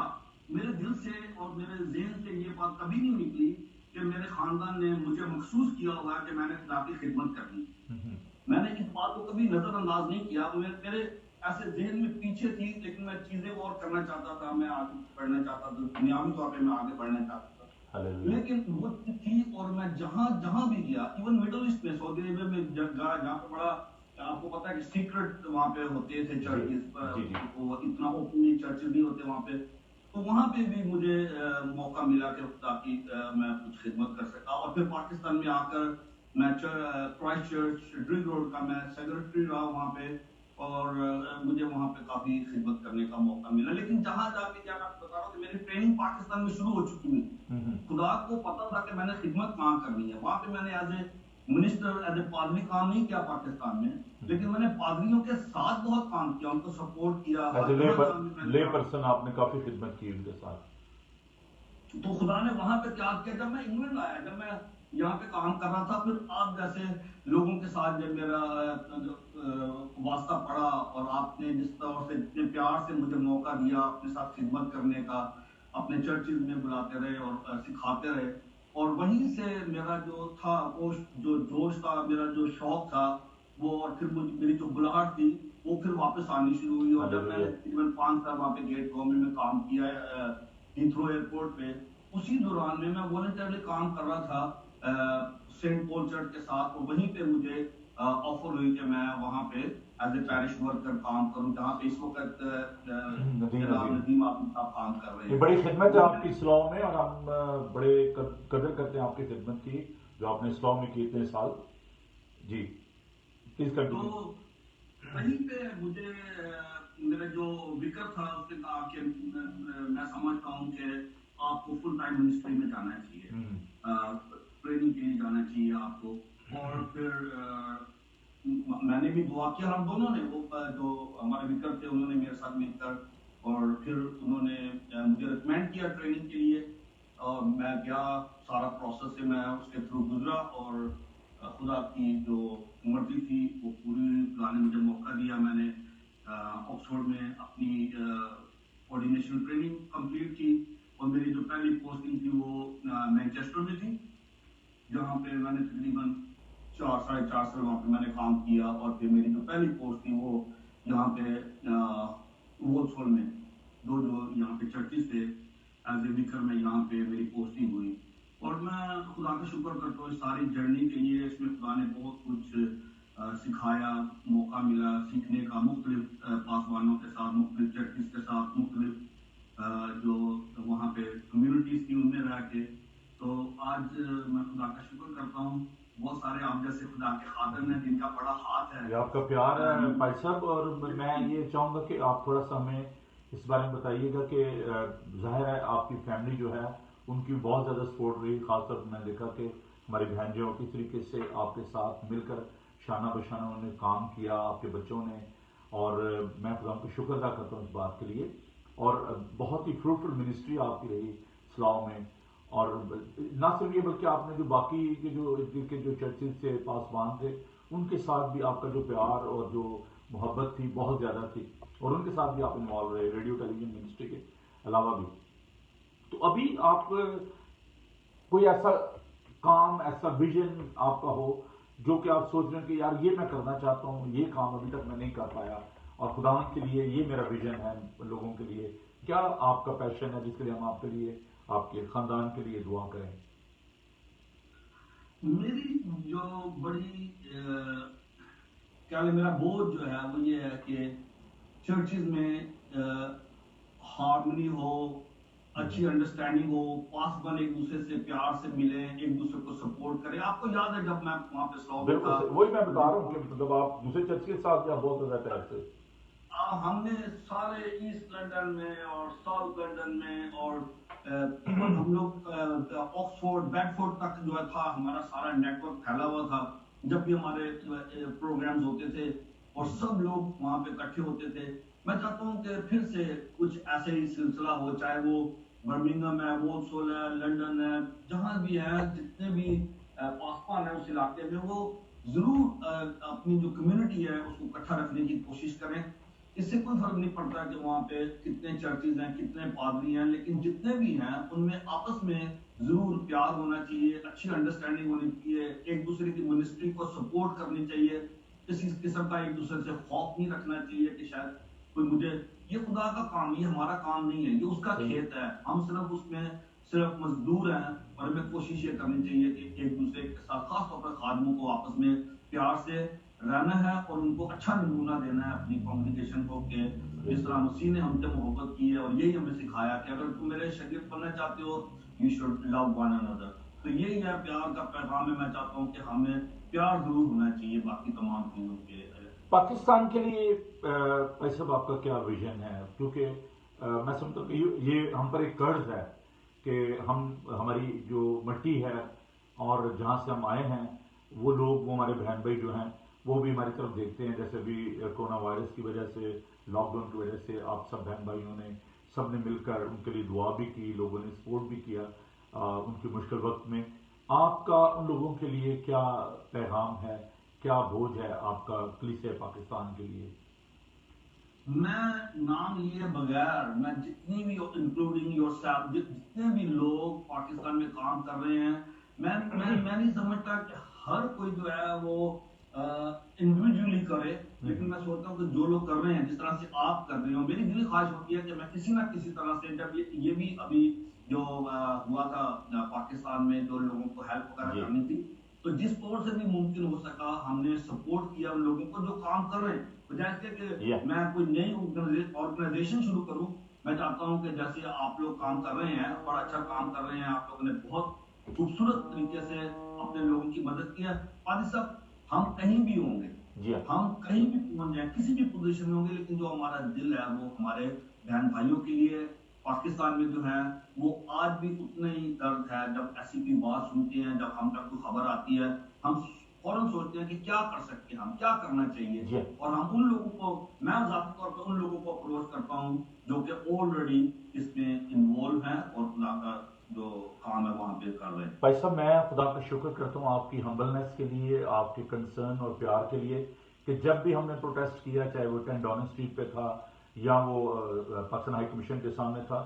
मेरे दिल से और मेरे ज़हन से ये बात कभी नहीं निकली कि मेरे खानदान ने मुझे महसूस किया हुआ कि मैंने खुदा की खिदमत करनी। मैंने इस बात को कभी नजरअंदाज नहीं किया। मेरे ऐसे ज़हन में पीछे थी, लेकिन मैं चीजें और करना चाहता था, मैं आगे बढ़ना चाहता था, दुनियावी तौर पे मैं आगे बढ़ना चाहता था। लेकिन वो थी और मैं जहाँ भी गया, इवन मिडल ईस्ट में, सऊदी अरेबिया में जहाँ पे बड़ा, आपको पता है कि सीक्रेट वहाँ पे होते थे चर्चेस, वो इतना ओपनली चर्चेस नहीं होते वहाँ पे। تو وہاں پہ بھی مجھے موقع ملا کہ تاکہ میں کچھ خدمت کر سکا. اور پھر پاکستان میں آ کر میں کرائسٹ چرچ ڈرنگ روڈ کا میں سیکرٹری رہا وہاں پہ, اور مجھے وہاں پہ کافی خدمت کرنے کا موقع ملا. لیکن جہاں جا کے کیا میں بتا رہا ہوں کہ میری ٹریننگ پاکستان میں شروع ہو چکی ہوئی. خدا کو پتا تھا کہ میں نے خدمت کہاں کرنی ہے. وہاں پہ میں نے as a minister as a پادری کام نہیں کیا پاکستان میں, لیکن میں نے پادریوں کے ساتھ بہت کام کیا, ان کو سپورٹ کیا. لے پرسن آپ نے کافی خدمت کی ان کے ساتھ. تو خدا نے وہاں پہ کیا کیا, جب میں انگلینڈ آیا, جب میں یہاں پہ کام کر رہا تھا, پھر آپ جیسے لوگوں کے ساتھ جب میرا واسطہ پڑا اور آپ نے جس طرح سے اتنے پیار سے مجھے موقع دیا اپنے ساتھ خدمت کرنے کا, اپنے چرچز میں بلاتے رہے اور سکھاتے رہے, اور وہیں سے میرا جو تھا وہ جو جوش تھا, میرا جو شوق تھا وہ, اور پھر میری جو بلاہٹ تھی وہ پھر واپس آنی شروع ہوئی. اور جب میں تقریباً 5 سال وہاں پہ گیٹ قومی میں کام کیا ہے ہیتھرو ایئرپورٹ پہ, اسی دوران میں والنٹرلی کام کر رہا تھا سینٹ پول چرچ کے ساتھ, اور وہیں پہ مجھے آفر ہوئی کہ میں وہاں پہ ایز اے پیرش ورکر کام کروں, جہاں پہ اس وقت ندیم آپ کام کر رہے ہیں. بڑی خدمت ہے آپ کی اسلام میں, اور ہم بڑے قدر کرتے ہیں آپ کی خدمت کی جو آپ نے اسلام میں کی اتنے سال. جی پلیز کنٹینیو. تو وہیں پہ مجھے میرا جو وکر تھا اس نے کہا کہ میں سمجھتا ہوں کہ آپ کو فل ٹائم منسٹری میں جانا چاہیے, ٹریننگ کے لیے جانا چاہیے آپ کو. اور پھر میں نے بھی دعا کیا, ہم دونوں نے, وہ جو ہمارے وکر تھے انہوں نے میرے ساتھ مل کر, اور پھر انہوں نے مجھے ریکمینڈ کیا ٹریننگ کے لیے, اور میں گیا, سارا پروسیس سے میں اس کے تھرو گزرا, اور خدا کی جو مرضی تھی وہ پوری. خدا نے مجھے موقع دیا, میں نے آکسفورڈ میں اپنی کوآرڈینیشن ٹریننگ کمپلیٹ کی, اور میری جو پہلی پوسٹنگ تھی وہ مینچسٹر میں تھی, جہاں پہ میں نے تقریباً 4.5 سال وہاں پہ میں نے کام کیا. اور پھر میری جو پہلی پوسٹ تھی وہ یہاں پہ وولسول میں, جو یہاں پہ چرچز تھے, ایز اے وکر میں یہاں پہ میری پوسٹنگ ہوئی. اور میں خدا کا شکر کرتا ہوں اس ساری جرنی کے لیے. اس میں خدا نے بہت کچھ سکھایا, موقع ملا سیکھنے کا, مختلف پاسبانوں کے ساتھ, مختلف چرچز کے ساتھ, مختلف جو وہاں پہ کمیونٹیز تھی ان میں رہ کے. تو آج میں خدا کا شکر کرتا ہوں, بہت سارے آپ جیسے خدا کے خادم ہیں جن کا بڑا ہاتھ ہے. یہ آپ کا پیار ہے بھائی صاحب, اور میں یہ چاہوں گا کہ آپ تھوڑا سا ہمیں اس بارے میں بتائیے گا کہ ظاہر ہے آپ کی فیملی جو ہے ان کی بہت زیادہ سپورٹ رہی, خاص طور پر میں نے دیکھا کہ ہماری بہنجوں کس طریقے سے آپ کے ساتھ مل کر شانہ بشانہ انہوں نے کام کیا, آپ کے بچوں نے, اور میں خدا کو شکر ادا کرتا ہوں اس بات کے لیے. اور بہت ہی فروٹفل منسٹری آپ کی رہی اسلام میں, اور نہ صرف یہ بلکہ آپ نے جو باقی کے جو چرچز تھے, پاسبان تھے, ان کے ساتھ بھی آپ کا جو پیار اور جو محبت تھی بہت زیادہ تھی, اور ان کے ساتھ بھی آپ انوالو رہے ریڈیو ٹیلی ویژن منسٹری کے علاوہ بھی. تو ابھی آپ کوئی ایسا کام, ایسا ویژن آپ کا ہو جو کہ آپ سوچ رہے ہیں کہ یار یہ میں کرنا چاہتا ہوں, یہ کام ابھی تک میں نہیں کر پایا, اور خداوند کے لیے یہ میرا ویژن ہے لوگوں کے لیے, کیا آپ کا پیشن ہے جس کے لیے ہم آپ کے لیے, آپ کے خاندان کے لیے دعا کریں؟ میری جو بڑی کیا میرا بوجھ جو ہے وہ یہ ہے کہ چرچز میں ہارمنی ہو, اچھی انڈرسٹینڈنگ ہو, پاسبان ایک دوسرے سے پیار سے ملیں, ایک دوسرے کو سپورٹ کریں. آپ کو یاد ہے جب میں وہاں پہ اسلام میں تھا, وہی میں بتا رہا ہوں کہ مطلب آپ دوسرے چرچ کے ساتھ یا بہت زیادہ پیار سے ہم نے سارے ایسٹ لنڈن میں اور ساؤتھ لنڈن میں, اور ہم لوگ آکسفورڈ بیڈفورڈ تک جو تھا ہمارا سارا نیٹ ورک پھیلا ہوا تھا. جب بھی ہمارے پروگرامز ہوتے تھے اور سب لوگ وہاں پہ اکٹھے ہوتے تھے. میں چاہتا ہوں کہ پھر سے کچھ ایسے ہی سلسلہ ہو, چاہے وہ برمنگھم ہے, وولسول ہے, لنڈن ہے, جہاں بھی ہے, جتنے بھی پاسبان ہیں اس علاقے میں, وہ ضرور اپنی جو کمیونٹی ہے اس کو اکٹھا رکھنے کی کوشش کریں. اس سے کوئی فرق نہیں پڑتا کہ وہاں پہ کتنے چرچز ہیں, کتنے پادری ہیں, لیکن جتنے بھی ہیں ان میں آپس میں ضرور پیار ہونا چاہیے, اچھی انڈرسٹینڈنگ ہونی چاہیے, ایک دوسرے کی منسٹری کو سپورٹ کرنی چاہیے, کسی قسم کا ایک دوسرے سے خوف نہیں رکھنا چاہیے کہ شاید کوئی مجھے, یہ خدا کا کام, یہ ہمارا کام نہیں ہے, یہ اس کا کھیت ہے, ہم صرف اس میں صرف مزدور ہیں. اور ہمیں کوشش یہ کرنی چاہیے کہ ایک دوسرے کے ساتھ, خاص طور پر خادموں کو آپس میں پیار سے रहना है और उनको अच्छा नमूना देना है अपनी कम्युनिकेशन को, कि जिस तरह मसीह ने हमसे मोहब्बत की है और यही हमें सिखाया कि अगर तुम मेरे शागिर्द बनना चाहते हो, you should love one another. तो यही है प्यार का पैगाम है। मैं चाहता हूँ कि हमें प्यार जरूर होना चाहिए बाकी तमाम चीजों के। पाकिस्तान के लिए भाई साहब आपका क्या विजन है? क्योंकि मैं समझता हूँ कि ये हम पर एक कर्ज है कि हमारी जो मिट्टी है और जहाँ से हम आए हैं वो लोग, वो हमारे बहन भाई जो हैं वो भी हमारी तरफ देखते हैं। जैसे अभी कोरोना वायरस की वजह से, लॉकडाउन की वजह से आप सब बहन भाइयों ने सब ने मिलकर उनके लिए दुआ भी की, लोगों ने सपोर्ट भी किया उनके मुश्किल वक्त में। आपका उन लोगों के लिए क्या पैगाम है, क्या बोझ है आपका कलीसिया पाकिस्तान के लिए? मैं नाम लिए बगैर, मैं जितनी भी इंक्लूडिंग योरसेल्फ, जितने भी लोग पाकिस्तान में काम कर रहे हैं, मैं नहीं समझता कि हर कोई जो है वो इंडिविजुअली करे, लेकिन मैं सोचता हूँ कि जो लोग कर रहे हैं, जिस तरह से आप कर रहे हो, मेरी दिली ख्वाहिश होती है कि मैं किसी ना किसी तरह से, जब ये भी अभी जो हुआ था पाकिस्तान में, जो लोगों को हेल्प वगैरह करनी थी, तो जिस तौर से भी मुमकिन हो सका हमने सपोर्ट किया उन लोगों को जो काम कर रहे हैं। बजाय कि मैं कोई नई ऑर्गेनाइजेशन शुरू करूं, मैं चाहता हूं कि जैसे आप लोग काम कर रहे हैं, बड़ा अच्छा काम कर रहे हैं, आप लोगों ने बहुत खूबसूरत तरीके से अपने लोगों की मदद की है। पादी साहब, हम कहीं भी होंगे, हम कहीं भी पहुंच जाए, किसी भी पोजीशन में होंगे, लेकिन जो हमारा दिल है वो हमारे बहन भाइयों के लिए पाकिस्तान में जो है वो आज भी उतना ही दर्द है। जब ऐसी कोई बात सुनते हैं, जब हम तक कोई खबर आती है, हम फौरन सोचते हैं कि क्या कर सकते हैं, हम क्या करना चाहिए, और हम उन लोगों को, मैं ज़ाती तौर पर उन लोगों को अप्रोच करता हूँ जो कि ऑलरेडी इसमें इन्वॉल्व हैं और खुदा का जो काम है वहाँ पे कर रहे हैं। भाई साहब, मैं खुदा का शुक्र करता हूँ आपकी हम्बलनेस के लिए, आपके कंसर्न और प्यार के लिए, कि जब भी हमने प्रोटेस्ट किया, चाहे वो 10 डाउनिंग स्ट्रीट पे था या वो पाकिस्तान हाई कमीशन के सामने था,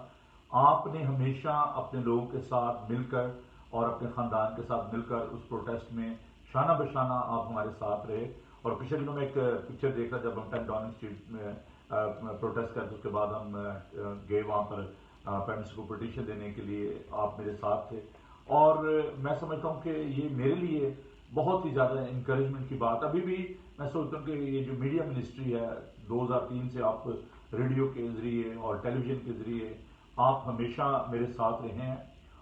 आपने हमेशा अपने लोगों के साथ मिलकर और अपने ख़ानदान के साथ मिलकर उस प्रोटेस्ट में शाना बशाना आप हमारे साथ रहे। और पिछले दिनों में एक पिक्चर देखा, जब हम 10 डाउनिंग स्ट्रीट में प्रोटेस्ट करते, उसके बाद हम गए वहाँ पर पेरेंट्स को पिटीशन देने के लिए, आप मेरे साथ थे। और मैं समझता हूँ कि ये मेरे लिए बहुत ही ज़्यादा इंकरेजमेंट की बात। अभी भी मैं सोचता हूँ कि ये जो मीडिया मिनिस्ट्री है, 2003 से आप रेडियो के ज़रिए और टेलीविज़न के ज़रिए आप हमेशा मेरे साथ रहे हैं,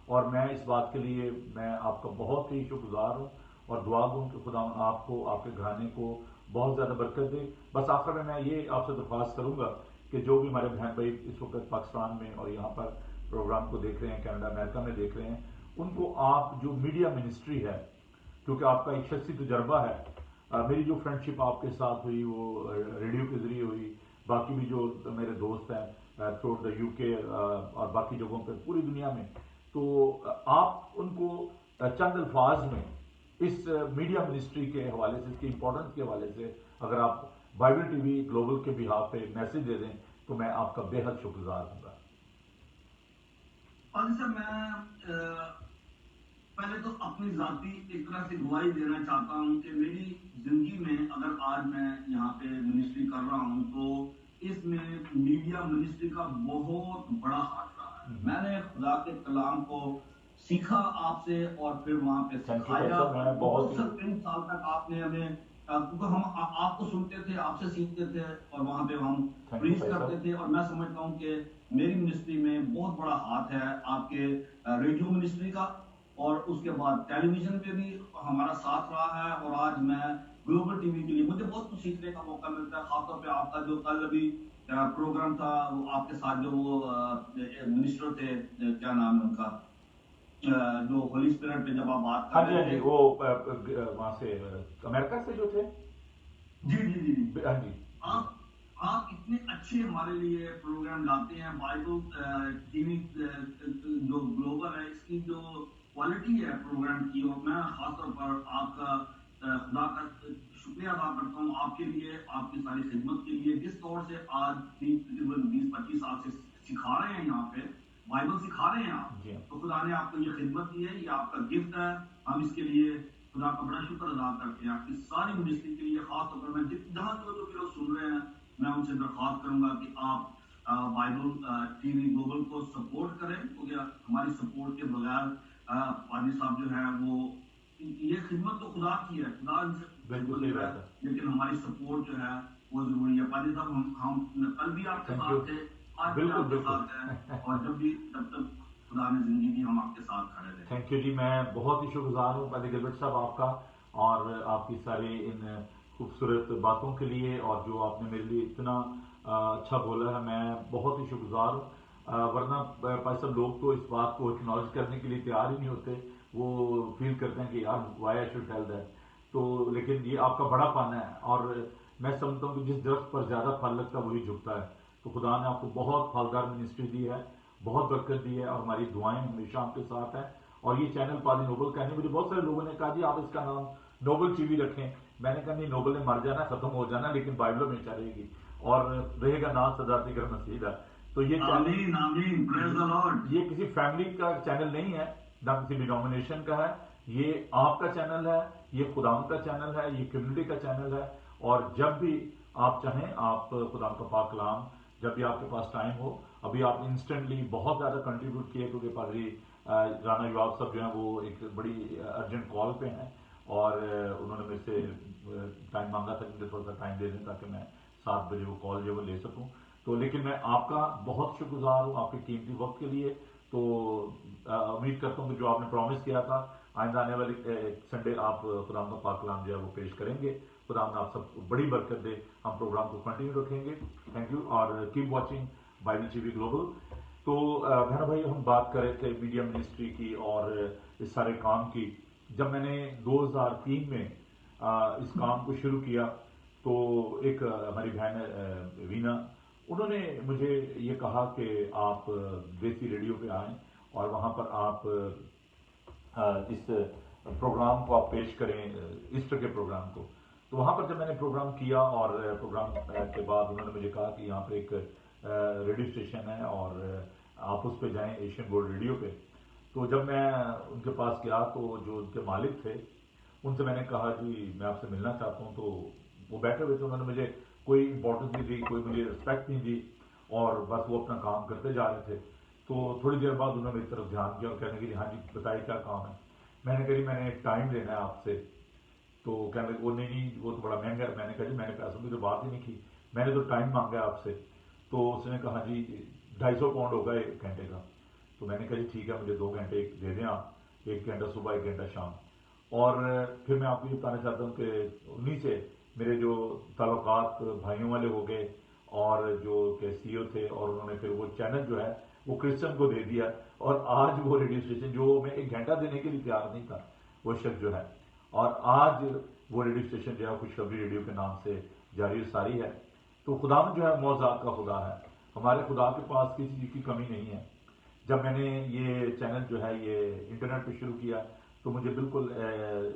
और मैं इस बात के लिए मैं आपका बहुत ही शुक्रगुजार हूँ और दुआ हूँ कि खुदा आपको, आपके घराने को बहुत ज़्यादा बरकत दे। बस आखिर में मैं ये आपसे दरख्वास्त करूँगा कि जो भी हमारे बहन भाई इस वक्त पाकिस्तान में और यहाँ पर प्रोग्राम को देख रहे हैं, कनाडा अमेरिका में देख रहे हैं, उनको आप जो मीडिया मिनिस्ट्री है, क्योंकि आपका एक शख्सी तजर्बा है, मेरी जो फ्रेंडशिप आपके साथ हुई वो रेडियो के ज़रिए हुई, बाकी भी जो मेरे दोस्त हैं थ्रू द यूके और बाकी जगहों पर पूरी दुनिया में, तो आप उनको चंद अल्फाज में इस मीडिया मिनिस्ट्री के हवाले से, इसकी इंपॉर्टेंस के हवाले से, अगर आप बाइबल टीवी ग्लोबल के बिहाफ पे मैसेज दे दें तो मैं आपका बेहद शुक्रगुजार हूँगा। मैं पहले तो अपनी जाती एक तरह से गवाही देना चाहता हूँ कि मेरी जिंदगी में अगर आज मैं यहाँ पे मिनिस्ट्री कर रहा हूँ तो इसमें मीडिया मिनिस्ट्री का बहुत बड़ा हाथ रहा है। मैंने खुदा के कलाम को सीखा आपसे और फिर वहाँ पे सिखाया। बहुत 3 साल तक आपने हमें, क्योंकि हम आपको सुनते थे, आपसे सीखते थे और वहाँ पे हम प्रीच करते थे, और मैं समझता हूँ कि मेरी मिनिस्ट्री में बहुत बड़ा हाथ है आपके रेडियो मिनिस्ट्री का, और उसके बाद टेलीविजन पे भी हमारा साथ रहा है। और आज मैं ग्लोबल टीवी के लिए मुझे बहुत कुछ सीखने का मौका मिलता है, खासतौर पे आपका जो कल अभी प्रोग्राम था, वो आपके साथ जो वो मिनिस्टर थे, क्या नाम है उनका, जो होली स्पिरिट पे जब आप बात कर रहे थे, वो वहाँ से अमेरिका से जो थे, जी हाँ जी, आप इतने अच्छे हमारे लिए प्रोग्राम लाते हैं। बाइबल टीवी जो ग्लोबल है, इसकी जो क्वालिटी है प्रोग्राम की, और मैं खासतौर पर आपका खुदा का शुक्रिया अदा करता हूँ आपके लिए, आपकी सारी खिदमत के लिए, जिस तौर से आज 20-25 साल से सिखा रहे हैं, यहाँ पे बाइबल सिखा रहे हैं आप, तो खुदा ने आपको ये खिदमत दी है, ये आपका गिफ्ट है। हम इसके लिए खुदा का बड़ा शुक्र अदा करते हैं आपकी सारी मिनिस्ट्री के लिए। खासतौर पर मैं जहाँ जो भी लोग सुन रहे हैं, मैं उनसे दरख्वास्त करूंगा कि आप बाइबल टीवी ग्लोबल को सपोर्ट करें, क्योंकि हमारी सपोर्ट के बगैर पादी साहब जो है वो ये खिदमत तो खुदा की है, खुदा बिल्कुल सही बात है, लेकिन हमारी सपोर्ट जो है वो जरूरी है। पादी साहब हम कल भी आपके साथ थे, आज भी बिल्कुल आपके बिल्कुल साथ हैं, और जब तक खुदा ने जिंदगी दी हम आपके साथ खड़े रहे। थैंक यू जी, मैं बहुत ही शुक्रगुजार हूँ पादी गिलबर्ट साहब आपका और आपकी सारी इन खूबसूरत बातों के लिए, और जो आपने मेरे लिए इतना अच्छा बोला है, मैं बहुत ही शुक्रगुजार हूँ। वरना भाई साहब लोग तो इस बात को एक्नॉलेज करने के लिए तैयार ही नहीं होते, वो फील करते हैं कि यार why I should tell that. तो लेकिन ये आपका बड़ा पाना है, और मैं समझता हूँ कि जिस दरख्त पर ज़्यादा फल लगता है वही झुकता है। तो खुदा ने आपको बहुत फलदार मिनिस्ट्री दी है, बहुत बरकत दी है, और हमारी दुआएं हमेशा आपके साथ हैं। और ये चैनल पादी नोबल का नहीं, मुझे बहुत सारे लोगों ने कहा जी आप इसका नाम नोबल टीवी रखें। मैंने कहा नहीं, नोबल ने मर जाना, खत्म हो जाना, लेकिन बाइबल हमेशा रहेगी और रहेगा नाम सदाती कर मसीह। तो ये आमीन आमीन, प्रेज द लॉर्ड। ये किसी फैमिली का चैनल नहीं है, ना किसी डिनोमिनेशन का है, ये आपका चैनल है, ये खुदाम का चैनल है, ये कम्युनिटी का चैनल है। और जब भी आप चाहें, आप खुदाम का पाक कलाम जब भी आपके पास टाइम हो, अभी आप इंस्टेंटली बहुत ज़्यादा कंट्रीब्यूट किए, क्योंकि पादरी राणा युवाब साहब जो हैं वो एक बड़ी अर्जेंट कॉल पे हैं, और उन्होंने मेरे से टाइम मांगा था कि मुझे थोड़ा सा टाइम दे दें ताकि मैं 7 बजे वो कॉल जो वो ले सकूं। तो लेकिन मैं आपका बहुत शुक्रगुजार हूँ आपके कीमती वक्त के लिए। तो उम्मीद करता हूँ कि जो आपने प्रॉमिस किया था, आइंदा आने वाले संडे आप खुदाम का पाक कलाम जो है वो पेश करेंगे। खुदाम ने आप सब बड़ी बरकत दे, हम प्रोग्राम को कंटिन्यू रखेंगे। थैंक यू, और keep watching Bible TV global. तो बहना भाई, हम बात कर रहे थे मीडिया मिनिस्ट्री की और इस सारे काम की। जब मैंने 2003 में इस काम को शुरू किया, तो एक हमारी बहन वीना, उन्होंने मुझे ये कहा कि आप देसी रेडियो पे आएँ और वहाँ पर आप इस प्रोग्राम को आप पेश करें, ईस्टर के प्रोग्राम को। तो वहाँ पर जब मैंने प्रोग्राम किया, और प्रोग्राम के बाद उन्होंने मुझे कहा कि यहाँ पर एक रेडियो स्टेशन है और आप उस पर जाएं, एशियन गोल्ड रेडियो पे। तो जब मैं उनके पास गया, तो जो उनके मालिक थे उनसे मैंने कहा जी मैं आपसे मिलना चाहता हूँ। तो वो बैठे हुए थे, उन्होंने मुझे कोई इंपॉर्टेंस नहीं दी, कोई मुझे रिस्पेक्ट नहीं दी, और बस वो अपना काम करते जा रहे थे। तो थोड़ी देर बाद उन्होंने मेरी तरफ ध्यान किया और कहने लगे हाँ जी बताइए क्या काम है। मैंने कहा जी मैंने टाइम लेना है आपसे। तो कहने लगे वो नहीं वो तो बड़ा महंगा है। मैंने कहा जी मैंने पैसों की तो बात ही नहीं की, मैंने तो टाइम मांगा आपसे। तो उसने कहा जी 250 पाउंड होगा 1 घंटे का। तो मैंने कहा जी ठीक है, मुझे 2 घंटे दे दें आप, 1 घंटा सुबह 1 घंटा शाम। और फिर मैं आपको ये बताना चाहता हूँ कि उन्हीं से मेरे जो ताल्लुकात भाइयों वाले हो गए, और जो के सीईओ थे, और उन्होंने फिर वो चैनल जो है वो क्रिश्चियन को दे दिया। और आज वो रेडियो स्टेशन जो मैं 1 घंटा देने के लिए तैयार नहीं था, वो शख्स जो है, और आज वो रेडियो स्टेशन जो है खुशखबरी रेडियो के नाम से जारी सारी है। तो खुदा जो है मौज़ात का खुदा है, हमारे खुदा के पास किसी चीज़ की कमी नहीं है। जब मैंने ये चैनल जो है ये इंटरनेट पे शुरू किया, तो मुझे बिल्कुल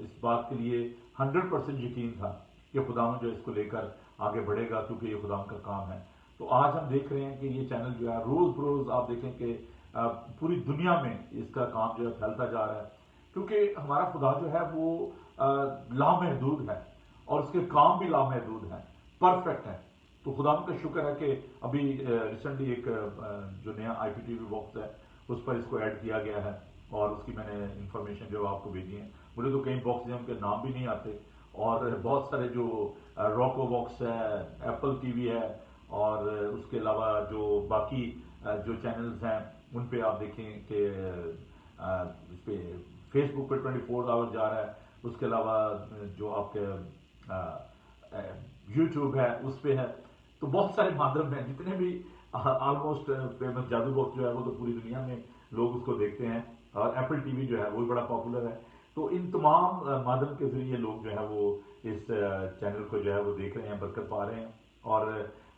इस बात के लिए 100% यकीन था कि खुदाम जो इसको लेकर आगे बढ़ेगा, क्योंकि ये खुदाम का काम है। तो आज हम देख रहे हैं कि ये चैनल जो है रोज़ बरोज़ आप देखें कि पूरी दुनिया में इसका काम जो है फैलता जा रहा है, क्योंकि हमारा खुदा जो है वो लामहदूद है, और उसके काम भी लामहदूद हैं, परफेक्ट है। तो खुदा का शुक्र है कि अभी रिसेंटली एक जो नया IPTV बॉक्स है उस पर इसको ऐड किया गया है, और उसकी मैंने इंफॉर्मेशन जो आपको भेजी है। मुझे तो कई बॉक्स हैं उनके नाम भी नहीं आते, और बहुत सारे जो रॉको बॉक्स है, एप्पल TV है, और उसके अलावा जो बाकी जो चैनल्स हैं उन पे आप देखें कि इस पे फेसबुक पे 24 आवर्स जा रहा है। उसके अलावा जो आपके यूट्यूब है उस पे है। तो बहुत सारे माध्यम हैं, जितने भी ऑलमोस्ट फेमस जादू बॉक्स जो है वो तो पूरी दुनिया में लोग उसको देखते हैं, और एप्पल TV जो है वो भी बड़ा पॉपुलर है। तो इन तमाम माध्यम के जरिए लोग जो है वो इस चैनल को जो है वो देख रहे हैं, बरकत पा रहे हैं। और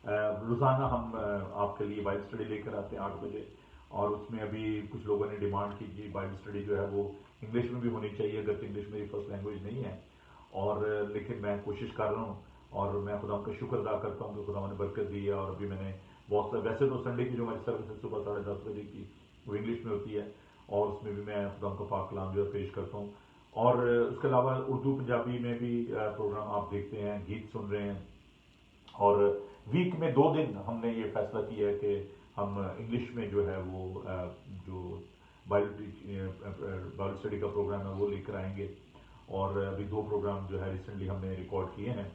रोज़ाना हम आपके लिए बाइबल स्टडी लेकर आते हैं 8 बजे, और उसमें अभी कुछ लोगों ने डिमांड की कि बाइबल स्टडी जो है वो इंग्लिश में भी होनी चाहिए, अगर इंग्लिश मेरी फर्स्ट लैंग्वेज नहीं है। और लेकिन मैं कोशिश कर रहा हूँ, और मैं खुदा का शुक्र अदा करता हूँ कि खुदा ने बरकत दी है। और अभी मैंने बहुत वैसे तो संडे की जो हमारी सर्विस है सुबह 10:30 बजे की, वो इंग्लिश में होती है, और उसमें भी मैं खुदा का पाक कलाम जो है पेश करता हूँ। और उसके अलावा उर्दू पंजाबी में भी प्रोग्राम आप देखते हैं, गीत सुन रहे हैं। और वीक में 2 दिन हमने ये फैसला किया है कि हम इंग्लिश में जो है वो जो बाइबल स्टडी का प्रोग्राम है वो लेकर आएंगे। और अभी 2 प्रोग्राम जो है रिसेंटली हमने रिकॉर्ड किए हैं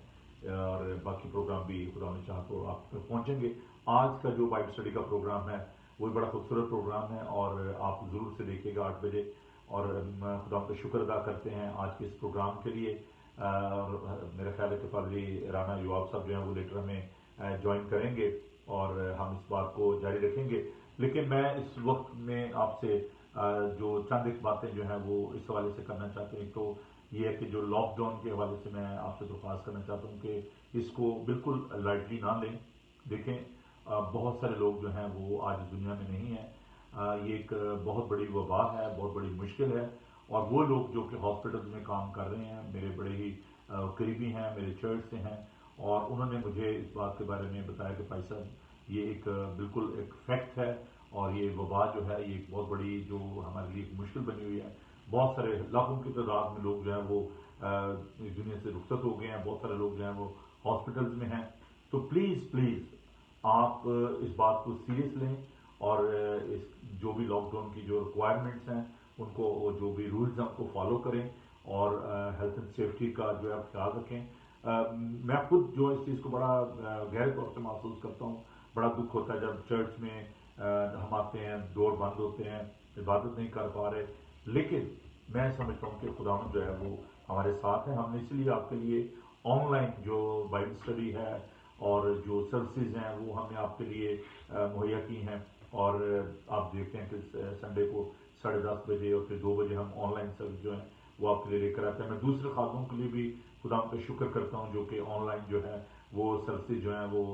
और बाकी प्रोग्राम भी खुदा ने चाहा तो आप तक पहुँचेंगे। आज का जो बाइबल स्टडी का प्रोग्राम है वो बड़ा खूबसूरत प्रोग्राम है और आप ज़रूर से देखिएगा 8 बजे। और खुदा का शुक्र अदा करते हैं आज के इस प्रोग्राम के लिए। और मेरा ख्याल है कि पादरी राना युवाब साहब जो हैं वो लेटर हमें ज्वाइन करेंगे और हम इस बात को जारी रखेंगे। लेकिन मैं इस वक्त में आपसे जो चंद एक बातें जो हैं वो इस हवाले से करना चाहते हैं। तो ये है कि जो लॉकडाउन के हवाले से मैं आपसे दरख्वास्त करना चाहता हूँ कि इसको बिल्कुल लाइटली ना लें। देखें बहुत सारे लोग जो हैं वो आज दुनिया में नहीं हैं। ये एक बहुत बड़ी वबा है, बहुत बड़ी मुश्किल है। और वो लोग जो कि हॉस्पिटल में काम कर रहे हैं मेरे बड़े ही करीबी हैं, मेरे चर्च से हैं, और उन्होंने मुझे इस बात के बारे में बताया कि भाई साहब ये एक बिल्कुल एक फैक्ट है और ये वबा जो है ये एक बहुत बड़ी जो हमारे लिए एक मुश्किल बनी हुई है। बहुत सारे लाखों की तादाद में लोग जो हैं वो इस दुनिया से रुखसत हो गए हैं, बहुत सारे लोग जो हैं वो हॉस्पिटल्स में हैं। तो प्लीज़ आप इस बात को सीरियस लें और इस जो भी लॉकडाउन की जो रिक्वायरमेंट्स हैं उनको जो भी रूल्स हैं उनको फॉलो करें और हेल्थ एंड सेफ्टी का जो है ख्याल रखें। मैं खुद जो इस चीज़ को बड़ा गहरे तौर से महसूस करता हूँ। बड़ा दुख होता है जब चर्च में हम आते हैं, डोर बंद होते हैं, इबादत नहीं कर पा रहे। लेकिन मैं समझता हूँ कि खुदा जो है वो हमारे साथ है। हमने इसलिए आपके लिए ऑनलाइन जो बाइबल स्टडी है और जो सर्विसेज हैं वो हमने आपके लिए मुहैया की हैं। और आप देखते हैं कि संडे को 10:30 बजे और फिर 2 बजे हम ऑनलाइन सर्विस जो है वो आपके लिए लेकर आते हैं। मैं दूसरे खातों के लिए भी खुदा का शुक्र करता हूँ जो कि ऑनलाइन जो है वो सर्विसेज जो है वो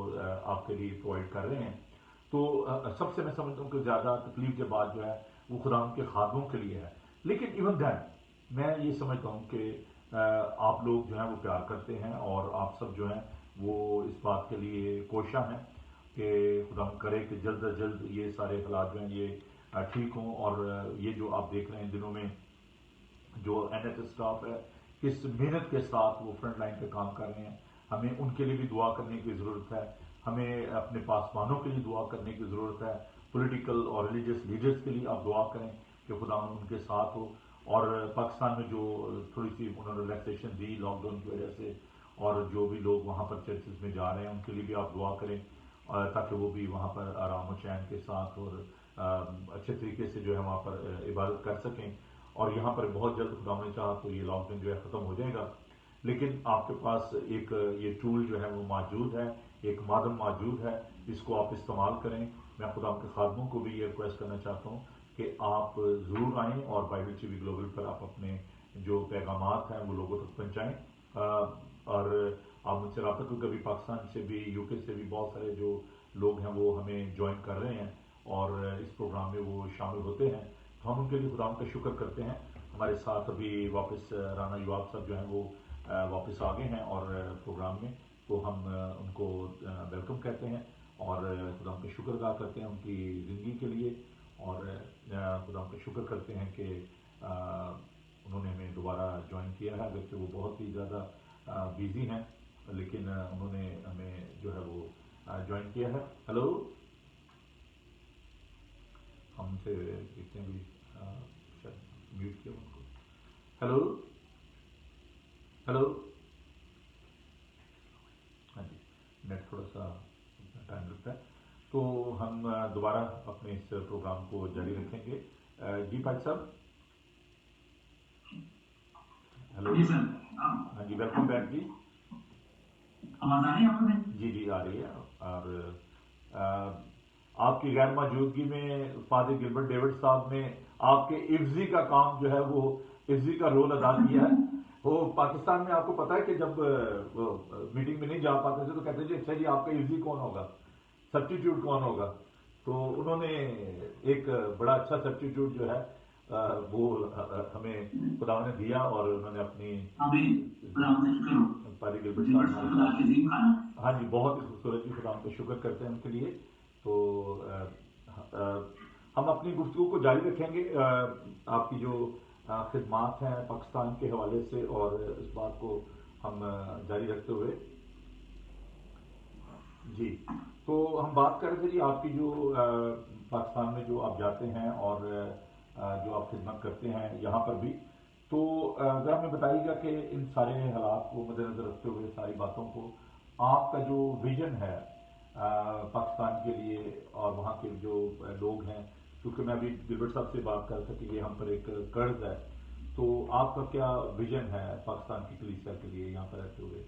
आपके लिए प्रोवाइड कर रहे हैं। तो सबसे मैं समझता हूँ कि ज़्यादा तकलीफ के बाद जो है वो खुदा के खातों के लिए है। लेकिन इवन दैन मैं ये समझता हूँ कि आप लोग जो है वो प्यार करते हैं और आप सब जो हैं वो इस बात के लिए कोशा हैं कि खुदा करे कि जल्द अज जल्द ये सारे हालात जो हैं ये ठीक हों। और ये जो आप देख रहे हैं दिनों में जो NHS स्टाफ है किस मेहनत के साथ वो फ्रंट लाइन पे काम कर रहे हैं, हमें उनके लिए भी दुआ करने की ज़रूरत है। हमें अपने पासवानों के लिए दुआ करने की ज़रूरत है। पॉलिटिकल और रिलीजियस लीडर्स के लिए आप दुआ करें कि खुदा उनके साथ हो। और पाकिस्तान में जो थोड़ी सी उन्होंने रिलैक्सेशन दी लॉकडाउन की वजह से, और जो भी लोग वहाँ पर चर्चेज में जा रहे हैं उनके लिए भी आप दुआ करें ताकि वो भी वहाँ पर आराम और चैन के साथ और अच्छे तरीके से जो है वहाँ पर इबादत कर सकें। और यहाँ पर बहुत जल्द खुदा ने चाहा तो ये लॉकडाउन जो है ख़त्म हो जाएगा। लेकिन आपके पास एक ये टूल जो है वो मौजूद है, एक माध्यम मौजूद है, इसको आप इस्तेमाल करें। मैं खुदा के खादमों को भी ये रिक्वेस्ट करना चाहता हूँ कि आप ज़रूर आएँ और बाइबल टीवी ग्लोबल पर आप अपने जो पैगामात हैं वो लोगों तक पहुँचाएँ। और आप मुझसे रब्ता को कभी पाकिस्तान से भी UK से भी बहुत सारे जो लोग हैं वो हमें ज्वाइन कर रहे हैं और इस प्रोग्राम में वो शामिल होते हैं। तो हम उनके लिए खुदा का शुक्र करते हैं। हमारे साथ अभी वापस राना युवाब साहब जो हैं वो वापस आ गए हैं और प्रोग्राम में, तो हम उनको वेलकम कहते हैं और खुदा का शुक्र अदा करते हैं उनकी ज़िंदगी के लिए। और खुदा का शुक्र करते हैं कि उन्होंने हमें दोबारा ज्वाइन किया है। अगरचे वो बहुत ही ज़्यादा बिजी हैं लेकिन उन्होंने हमें जो है वो ज्वाइन किया है। हेलो, हमसे देखते हैं भी शायद म्यूट किया उनको। हेलो हेलो, हाँ जी, नेट थोड़ा सा टाइम लगता है। तो हम दोबारा अपने इस प्रोग्राम को जारी रखेंगे। जी भाई साहब, हेलो जी सर, हाँ जी, वेलकम बैक जी। आवाज आ रही है आपको? जी आ रही है। और आपकी गैर मौजूदगी में फादर गिलबर्ट डेविड साहब ने आपके इफ्जी का काम जो है वो इफ्जी का रोल अदा किया है। वो पाकिस्तान में आपको पता है कि जब मीटिंग में नहीं जा पाते थे तो कहते थे अच्छा जी आपका इफ्जी कौन होगा, सब्स्टिट्यूट कौन होगा। तो उन्होंने एक बड़ा अच्छा सब्स्टिट्यूट जो है वो हमें खुदा ने दिया और उन्होंने अपनी फादर गिलबर्ट साहब, हाँ जी, बहुत ही खूबसूरत जी, खुदा का शुक्र करते हैं उनके लिए। तो हम अपनी गुफ्तगू को जारी रखेंगे आपकी जो खिदमात हैं पाकिस्तान के हवाले से, और इस बात को हम जारी रखते हुए जी। तो हम बात कर रहे थे जी आपकी जो पाकिस्तान में जो आप जाते हैं और जो आप खिदमत करते हैं यहाँ पर भी, تو अगर हमें बताइएगा कि इन सारे हालात को मद्देनजर रखते हुए सारी बातों को आपका जो विजन है पाकिस्तान के लिए और वहाँ के जो लोग हैं, क्योंकि मैं अभी गिलबर्ट साहब से बात कर रहा था कि ये हम पर एक कर्ज है, तो आपका क्या विजन है पाकिस्तान की कलीसिया के लिए यहाँ पर रहते हुए?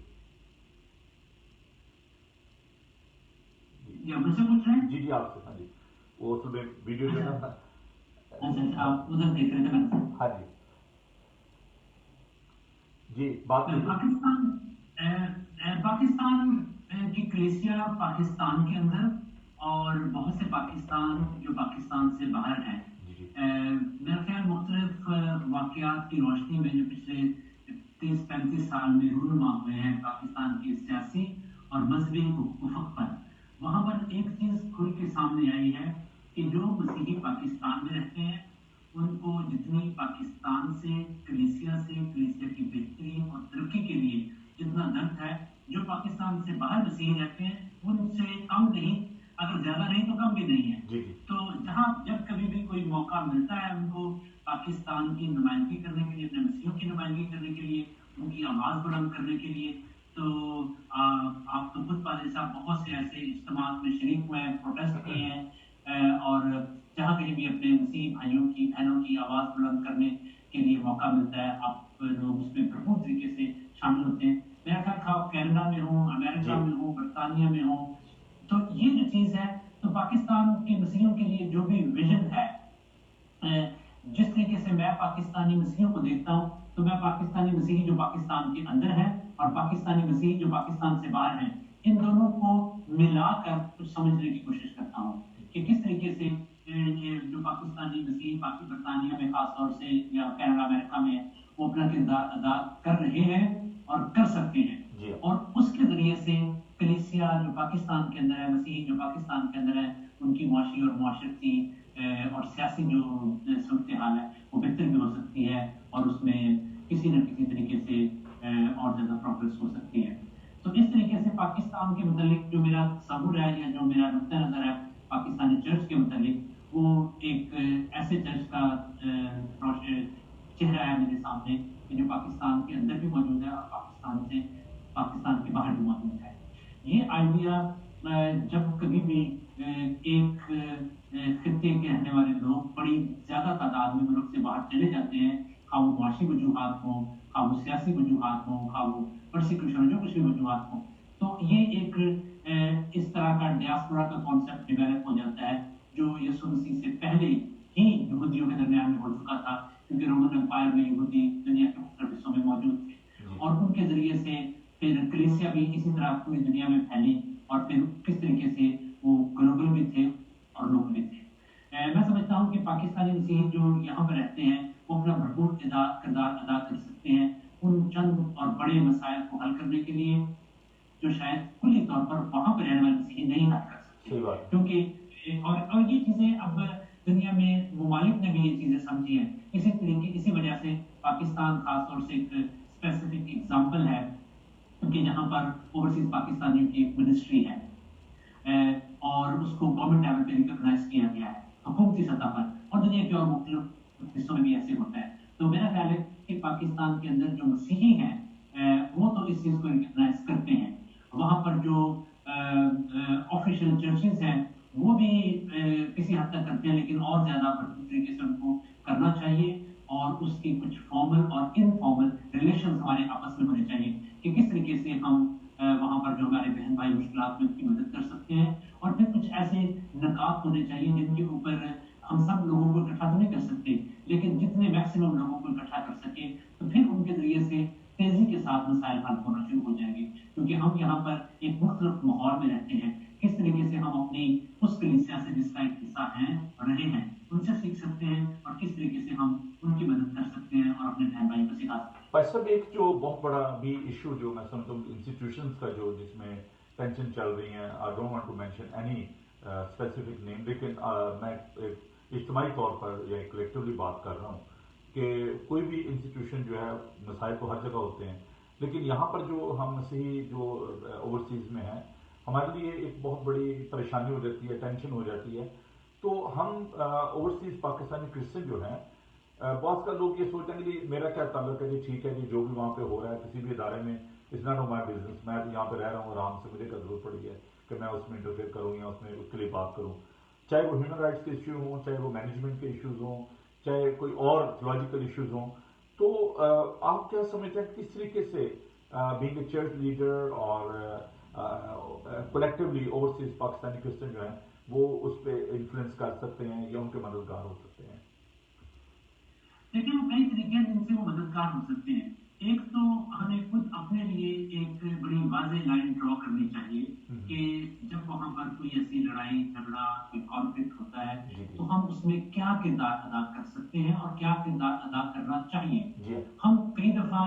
मुझसे पूछ रहे हैं? जी आपसे। हाँ जी, वो सुबह वीडियो जो है ना। अच्छा, आप उधर देख रहे थे मेरे से? हाँ जी बात पाकिस्तान की कलीसिया पाकिस्तान के अंदर और बहुत से पाकिस्तान जो पाकिस्तान से बाहर हैं, मेरा ख्याल मुख्तलिफ वाक़यात की रोशनी में जो पिछले 30-35 साल में रूनुमा हुए हैं पाकिस्तान की सियासी और मजहबी उफ़क़ पर, वहाँ पर एक चीज़ खुल के सामने आई है कि जो मसीही पाकिस्तान में रहते हैं उनको जितनी पाकिस्तान से कलीसिया की बेहतरी और तरक्की के लिए जितना दर्द है, जो पाकिस्तान से बाहर मसीही रहते हैं उनसे कम नहीं, अगर ज्यादा नहीं तो कम भी नहीं है। तो जहाँ जब कभी भी कोई मौका मिलता है उनको पाकिस्तान की नुमाइंदगी करने के लिए, अपने मसीहियों की नुमाइंदगी करने के लिए, उनकी आवाज़ बुलंद करने के लिए, तो आप तो खुद पादरी साहब बहुत से ऐसे इज्तिमात में शरीक हुए हैं, प्रोटेस्ट किए हैं, और जहाँ कहीं भी अपने मसीही भाइयों की बहनों की आवाज़ बुलंद करने के लिए मौका मिलता है, आप लोग उसमें भरपूर तरीके से शामिल होते हैं। मेरा ख्याल कनाडा में हो, अमेरिका में हो, बरतानिया में हो, तो ये जो चीज़ है, तो पाकिस्तान के मसीहियों के लिए जो भी विजन है, जिस तरीके से मैं पाकिस्तानी मसीहियों को देखता हूँ, तो मैं पाकिस्तानी मसीही जो पाकिस्तान के अंदर है और पाकिस्तानी मसीही जो पाकिस्तान से बाहर हैं, इन दोनों को मिलाकर कुछ समझने की कोशिश करता हूँ कि किस तरीके से ये जो पाकिस्तानी मसीही बरतानिया में खास तौर से या कनाडा अमेरिका में वो अपना किरदार अदा कर रहे हैं और कर सकते हैं, और उसके जरिए से कलीसिया जो पाकिस्तान के अंदर है, मसीही जो पाकिस्तान के अंदर है, उनकी मुआशी और मुआशरती और सियासी जो सूरत हाल है वो बेहतर भी हो सकती है और उसमें किसी न किसी तरीके से और ज़्यादा प्रोग्रेस हो सकती है। तो इस तरीके से पाकिस्तान के मुतालिक जो मेरा तस्वुर है या जो मेरा नुक्ता नज़र है पाकिस्तानी चर्च के मुतालिक, वो एक ऐसे चर्च का चेहरा है मेरे सामने कि जो पाकिस्तान के अंदर भी मौजूद है और पाकिस्तान के बाहर भी मौजूद है। ये आइडिया जब कभी भी एक खित्ते के रहने वाले लोग बड़ी ज़्यादा तादाद में मुल्क से बाहर चले जाते हैं, खा वो मुआशी वजूहात हों, खा वो सियासी वजूहात हों, खा वो परसिक्यूशन जो कुछ भी वजूहात हों, तो ये एक इस तरह का डियास्पोरा का कॉन्सेप्ट डेवलप हो जाता है जो यीशु मसीह से पहले ही यहूदियों के दरमियान में हो चुका था, क्योंकि रोमन एम्पायर में यहूदी दुनिया के मुख्तलिफ हिस्सों में मौजूद थे और उनके जरिए से फिर कलीसिया भी इसी तरह पूरी दुनिया में फैली और फिर किस तरीके से वो ग्लोबल भी थे और लोकल भी थे। मैं समझता हूँ कि पाकिस्तानी मसीही जो यहाँ पर रहते हैं वो अपना भरपूर किरदार अदा कर सकते हैं उन चंद और बड़े मसाइल को हल करने के लिए जो शायद कुली तौर पर वहाँ पर रहने वाले मसीही नहीं हल कर सकते, क्योंकि और ये चीज़ें अब दुनिया में ममालिक ने भी ये चीज़ें समझी है। इसी वजह से पाकिस्तान खासतौर से एक स्पेसिफिक एग्जाम्पल है कि जहाँ पर ओवरसीज पाकिस्तानियों की एक मिनिस्ट्री है और उसको गवर्नमेंट लेवल पे रिकॉग्नाइज किया गया है हुकूमती सतह पर, और दुनिया के और मुख्तलिफ हिस्सों में भी ऐसे होता है। तो मेरा ख्याल है कि पाकिस्तान के अंदर जो मसीही हैं वो तो इस चीज़ को रिकॉग्नाइज करते हैं, वहाँ पर जो ऑफिशियल चर्चेस हैं वो भी किसी हद तक करते हैं, लेकिन और ज़्यादा भरपूर तरीके से उनको करना चाहिए और उसकी कुछ फॉर्मल और इनफॉर्मल रिलेशन हमारे आपस में होने चाहिए कि किस तरीके से हम वहाँ पर जो हमारे बहन भाई मुश्किलात में उनकी मदद कर सकते हैं, और फिर कुछ ऐसे नकात होने चाहिए जिनके ऊपर हम सब लोगों को इकट्ठा तो नहीं कर सकते, लेकिन जितने मैक्सिमम लोगों को इकट्ठा कर सके तो फिर उनके जरिए से तेजी के साथ मसाइल हल होना शुरू हो जाएंगे, क्योंकि हम यहाँ पर एक मुख्तलिफ माहौल में रहते हैं। किस तरीके से हम अपनी उस कलीसिया से जिसका एक हिस्सा हैं और रहे हैं उनसे सीख सकते हैं और किस तरीके से हम उनकी मदद कर सकते हैं और अपने बहन भाई को सिखा सकते हैं। भाई साहब, एक जो बहुत बड़ा भी इशू जो मैं समझता हूँ इंस्टीट्यूशंस का जो जिसमें टेंशन चल रही है, I don't want to mention any specific name, लेकिन मैं इज्तिमाई तौर पर या कलेक्टिवली बात कर रहा हूँ कि कोई भी इंस्टीट्यूशन जो है मसाइल तो हर जगह होते हैं, लेकिन यहाँ पर जो हम मसीही जो ओवरसीज़ में हैं हमारे लिए एक बहुत बड़ी परेशानी हो जाती है, टेंशन हो जाती है। तो हम ओवरसीज़ पाकिस्तानी क्रिश्चियन जो हैं बहुत का लोग ये सोचेंगे कि मेरा क्या ताल्लुक है जी, ठीक है जी, जो भी वहाँ पे हो रहा है किसी भी इदारे में, it's not of my business, मैं तो यहाँ पे रह रहा हूँ आराम से, मुझे क्या जरूरत पड़ी है कि मैं उसमें इंटरफेयर करूँ या उसमें उसके लिए बात करूँ, चाहे वो ह्यूमन राइट्स के इश्यू हों, चाहे वो मैनेजमेंट के इश्यूज हों, चाहे कोई और थियोलॉजिकल इश्यूज हों। तो आप क्या समझते हैं किस तरीके से बीइंग ए चर्च लीडर और कलेक्टिवली ओवरसीज पाकिस्तानी क्रिश्चियन जो हैं वो उस पर इन्फ्लुएंस कर सकते हैं या उनके मददगार हो सकते हैं? देखिए, वो कई तरीके हैं जिनसे वो मददगार हो सकते हैं। एक तो हमें खुद अपने लिए एक बड़ी वाज़ेह लाइन ड्रॉ करनी चाहिए कि जब वहाँ पर कोई ऐसी लड़ाई झगड़ा कोई कॉन्फ्लिक्ट होता है तो हम उसमें क्या किरदार अदा कर सकते हैं और क्या किरदार अदा करना चाहिए। हम कई दफा